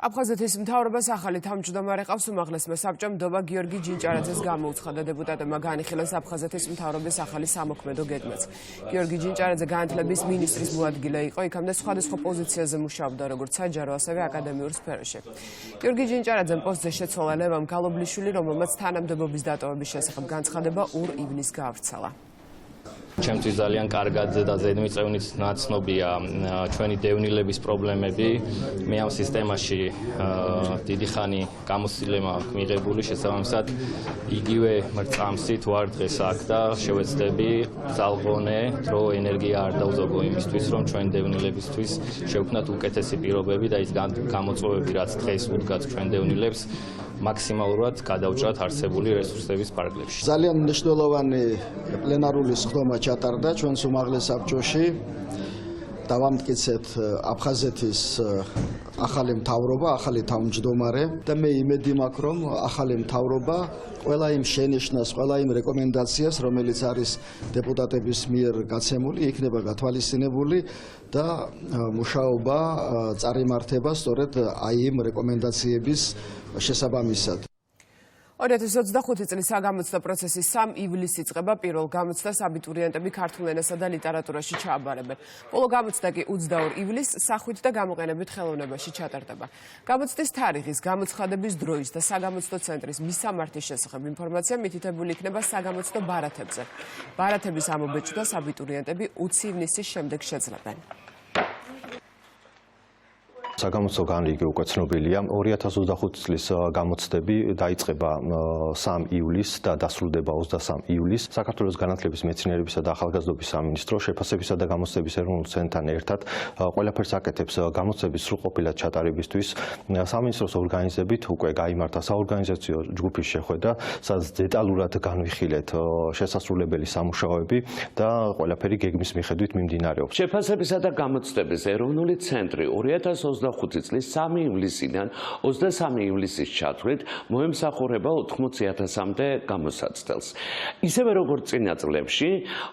აფხაზეთის მთავრობას ახალი თავმჯდომარე ყავს. უმაღლესმა საბჭომ ნდობა გიორგი ჯინჭარაძეს გამოუცხადა. დეპუტატებმა განიხილეს აფხაზეთის მთავრობის ახალი სამოქმედო გეგმაც. გიორგი ჯინჭარაძე განათლების მინისტრის მოადგილე იყო, იქამდე სხვადასხვა პოზიციაზე მუშაობდა, როგორც საჯარო, ასევე აკადემიურ სფეროში. გიორგი ჯინჭარაძემ პოსტზე შეცვალა ლევან გალობლიშვილი, რომელმაც თანამდებობის დატოვების შესახებ განცხადება 2 ივნისს გაავრცელა. ჩემთვის ძალიან კარგად და ზედმიწევნით ნაცნობია ჩვენი დევნილების პრობლემები. მე ამ სისტემაში დიდი ხანი გამოცდილება აქვს მიღებული, შესაბამისად იგივე მრწამსით ვარ დღეს აქ და შევეცდები ძალღონე დრო ენერგია არ დავუძოგო იმისთვის, რომ ჩვენ დევნილებისთვის შევქმნათ უკეთესი პირობები და ის გამოწვევები, რაც დღეს უდგათ ჩვენ დევნილებს, მაქსიმალურად გადავჭრათ არსებული რესურსების ფარგლებში. ძალიან მნიშვნელოვანი პლენარული სხდომა ჩატარდა ჩვენს უმაღლეს საბჭოში. დავამტკიცეთ აფხაზეთის ახალი მთავრობა, ახალი თავმჯდომარე და მე იმედი მაქვს, რომ ახალი მთავრობა ყველა იმ შენიშვნას, ყველა იმ რეკომენდაციას, რომელიც არის დეპუტატების მიერ გაცემული, იქნება გათვალისწინებული და მუშაობა წარიმართება სწორედ აი იმ რეკომენდაციების შესაბამისად. 2025 წლის საგამოცდო პროცესის 3 ივლისს იწყება. პირველ გამოცდას აბიტურიენტები ქართულ ენასა და ლიტერატურაში ჩააბარებენ. ბოლო გამოცდა კი 22 ივლისს სახვით და გამოყენებით ხელოვნებაში ჩატარდება. გამოცდის თარიღის, გამოცხადების დროის და საგამოცდო ცენტრის მისამართის შესახებ ინფორმაცია მითითებული იქნება საგამოცდო ბარათებზე. ბარათების ამობეჭდას აბიტურიენტები 20 ივნისის შემდეგ შეძლებენ. საგამოცდო განრიგი უკვე ცნობილია. 2025 წლის გამოცდები დაიწყება 3 ივლისს და დასრულდება 23 ივლისს. საქართველოს განათლების, მეცნიერებისა და ახალგაზრდობის სამინისტრო შეფასებისა და გამოცდების ეროვნულ ცენტრთან ერთად ყველაფერს აკეთებს გამოცდების სრულყოფილად ჩატარებისთვის. სამინისტროს ორგანიზებით უკვე გაიმართა საორგანიზაციო ჯგუფის შეხვედრა, სადაც დეტალურად განვიხილეთ შესასრულებელი სამუშაოები და ყველაფერი გეგმის მიხედვით მიმდინარეობს. შეფასებისა და გამოცდების ეროვნული ცენტრი 2025 წლის 3 ივლისიდან 23 ივლისის ჩათვლით მოემსახურება 80,000-მდე გამოსაცდელს. ისევე როგორც წინა წლებში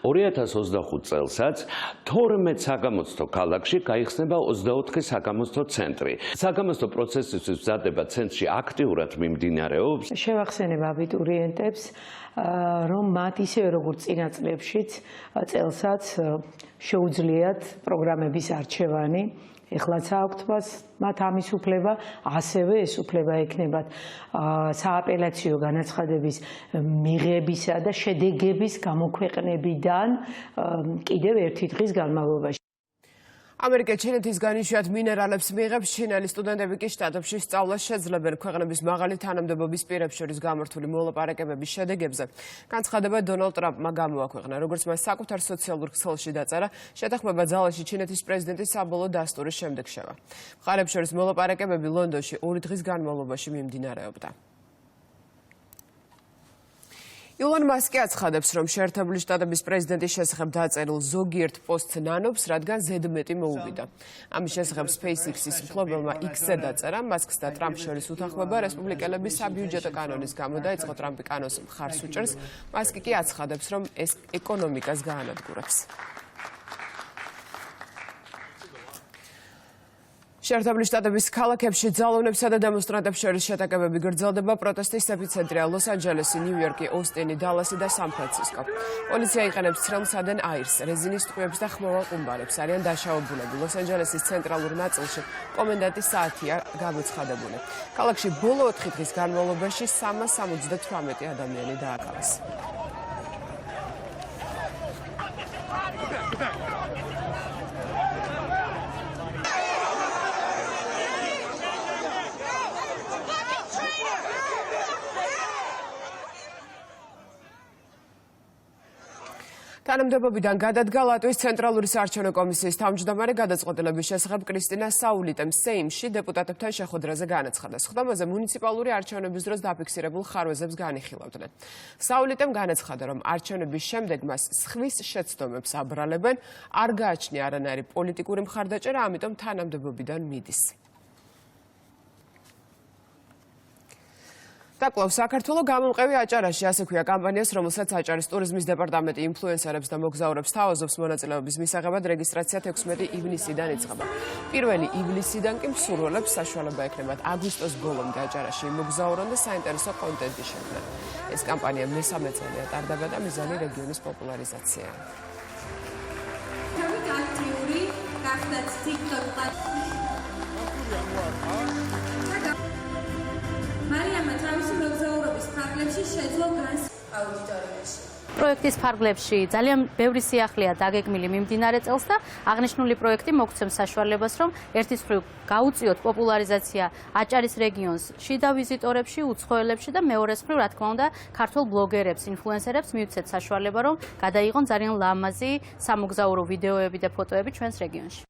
2025 წელსაც 12 საგამოცდო ქალაქში გაიხსნება 24 საგამოცდო ცენტრი. საგამოცდო პროცესისთვის მზადება ცენტრში აქტიურად მიმდინარეობს. შევახსენებ აბიტურიენტებს, რომ მათ ისევე როგორც წინა წლებშიც წელსაც შეუძლიათ პროგრამების არჩევანი. ეხლაც აქვთ მათ ამის უფლება, ასევე ეს უფლება ექნებათ სააპელაციო განაცხადების მიღებისა და შედეგების გამოქვეყნებიდან კიდევ ერთი დღის განმავლობაში. ამერიკა ჩინეთისგან იშვიათ მინერალებს მიიღებს, ჩინელი სტუდენტები კი შტატებში სწავლას შეძლებენ ქვეყნების მაღალი თანამდებობის პირებს შორის გამართული მოლაპარაკებების შედეგებზე. განცხადება დონალდ ტრამპმა გამოაქვეყნა, როგორც მას საკუთარ სოციალურ ქსელში დაწერა, შეთანხმება ძალაში ჩინეთის პრეზიდენტის საბოლოო დასტურის შემდეგ შევა. მხარებს შორის მოლაპარაკებები ლონდონში 2 დღის განმავლობაში მიმდინარეობდა. ილონ მასკი აცხადებს, რომ შეერთებული შტატების პრეზიდენტის შესახებ დაწერილ ზოგიერთ პოსტს ნანობს, რადგან ზედმეტი მოუვიდა. ამის შესახებ SpaceX-ის მფლობელმა X-ზე დაწერა, მასკს და ტრამპს შორის უთანხმოება რესპუბლიკელების საბიუჯეტო კანონის გამო დაიწყო, ტრამპი კანონს მხარს უჭერს, მასკი კი აცხადებს, რომ ეს ეკონომიკას გაანადგურებს. შეერთებული შტატების ქალაქებში ძალოვნებსა და დემონსტრანტებს შორის შეტაკებები გრძელდება, პროტესტის ეპიცენტრია ლოს-ანჯელესი, ნიუ-იორკი, ოსტინი, დალასი და სან-ფრანცისკო. პოლიცია იყენებს ცხელ-მცადენ აირს, რეზინის ტყვიებს და ხმოვან ყუმბარებს. არიან დაშავებულები. ლოს-ანჯელესის ცენტრალურ ნაწილში კომენდანტის საათია გამოცხადებული. ქალაქში ბოლო 4 დღის განმავლობაში 378 ადამიანი დააკავეს. თანამდებობიდან გადადგა ლატვიის ცენტრალური საარჩევნო კომისიის თავმჯდომარე გადაწყვეტილების შესახებ კრისტინა საულიტემ სეიმში დეპუტატებთან შეხვედრაზე განაცხადა. სხდომაზე მუნიციპალური არჩევნების დროს დაფიქსირებულ ხარვეზებს განიხილავდნენ. საულიტემ განაცხადა, რომ არჩევნების შემდეგ მას სხვის შეცდომებს აბრალებენ, არ გააჩნია არანაირი პოლიტიკური მხარდაჭერა, ამიტომ თანამდებობიდან მიდის. დაკლავს საქართველოს გამომყევი აჭარაში, ასე ქვია კამპანიას, რომელსაც აჭარის ტურიზმის დეპარტამენტი ინფლუენსერებს და მოგზაურებს თავაზობს მონაწილეობის მისაღებად რეგისტრაცია 16 ივნისიდან იწყება. 1 ივლისიდან კი მსურველებს საშუალება ექნებათ აგვისტოს ბოლომდე აჭარაში იმოგზაურონ და საინტერესო კონტენტი შექმნან. ეს კამპანია მესამე წელია ტარდება და მიზანი რეგიონის პოპულარიზაციაა. აქტიური გახდათ TikTok-ში. მარიამა თავისი მოგზაურობის ფარგლებში შეძლო განს აუდიტორიაში. პროექტის ფარგლებში ძალიან ბევრი სიახლეა დაგეგმილი მიმდინარე წელს და აღნიშნული პროექტი მოგცემს საშუალებას, რომ ერთის მხრივ გაუწიოთ პოპულარიზაცია აჭარის რეგიონს შიდა ვიზიტორებში, უცხოელებში და მეორეს მხრივ, რა თქმა უნდა, ქართულ ბლოგერებს, ინფლუენსერებს მიუცეთ საშუალება, რომ გადაიღონ ძალიან ლამაზი სამოგზაურო ვიდეოები და ფოტოები ჩვენს რეგიონში.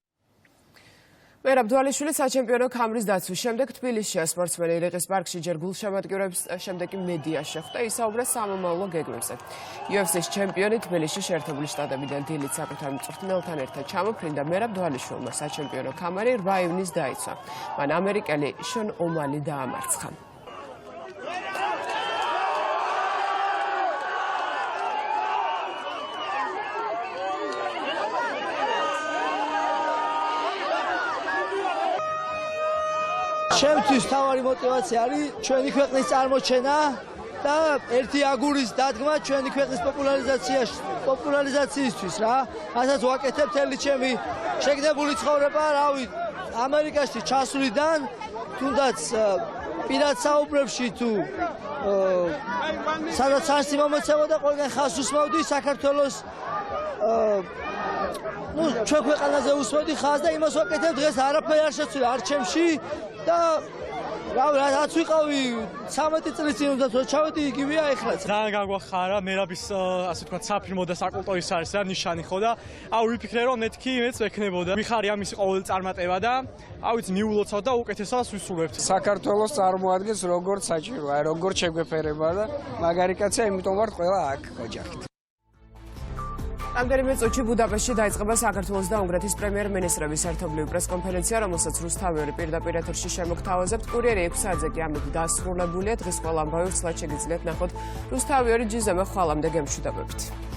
მერაბ დვალიშვილი საჩემპიონო ქამრის დაცვის შემდეგ თბილისშია. სპორტსმენი ილიყის პარკში ჯერ გულშემატკივრების შემდეგ მედია შეხვდა, ისაუბრა სამომავლო გეგმებზე. UFC-ის ჩემპიონი თბილისში შეერთებული შტატებიდან დილით საკუთარ მწვრთნელთან ერთად ჩამოფრინდა. მერაბ დვალიშვილმა საჩემპიონო ქამარი 8 ივნისს დაიცვა. მან ამერიკელი შონ ომალი დაამარცხა. ჩემთვის თავარი мотиваცია არის ჩვენი ქვეყნის წარმოჩენა და ერთი აგურის დადგმა ჩვენი ქვეყნის პოპულარიზაციისთვის რა. ასაც ვაკეთებ თელი ჩემი შეგდებული ცხოვრება, რავი, ამერიკაში ჩასვლიდან, თუნდაც პირად საუბრებში თუ სადაც არცი მომეცემოდა, ყველგან ხაზს უსმევდი საქართველოს ჩვენ ქვეყანაზე უსმევდი ხაზს და იმას ვაკეთებ, დღეს არაფერი არ შეცვლა არჩევნებში და რაც ვიყავი 13 წლის წინ უნდა ჩავედი, იგივეა ეხლაც. ძალიან გაგვახარა მერაბის ასე ვთქვათ საფირმო და საკულტო ის არის რა ნიშანი ხო და ვიფიქრე რომ მეთქი მეც ვექნებოდა. მიხარია მისი ყოველი წარმატება და ვიცი მიულოცავ და უკეთესობას ვისურვებთ. საქართველოს წარმოადგენს როგორც საჭირო, როგორც შეგვეფერება და მაგარი კაცია, იმიტომ ვართ ყველა აქ ოჯახით. რამდენიმე წუთში ბუდაპეშტში დაიწყება საქართველოს და უნგრეთის პრემიერ-მინისტრების ერთობლივი პრესკონფერენცია, რომელსაც რუსთავიორი პირდაპირ ეთერში შემოგთავაზებთ. კურიერი 6 საათზე კი ამით დასრულებულია. დღის ყველა ამბავი ვცლად შეგიძლიათ ნახოთ რუსთავიორი ჯიზემე ხვალამდე გემშვიდობებით.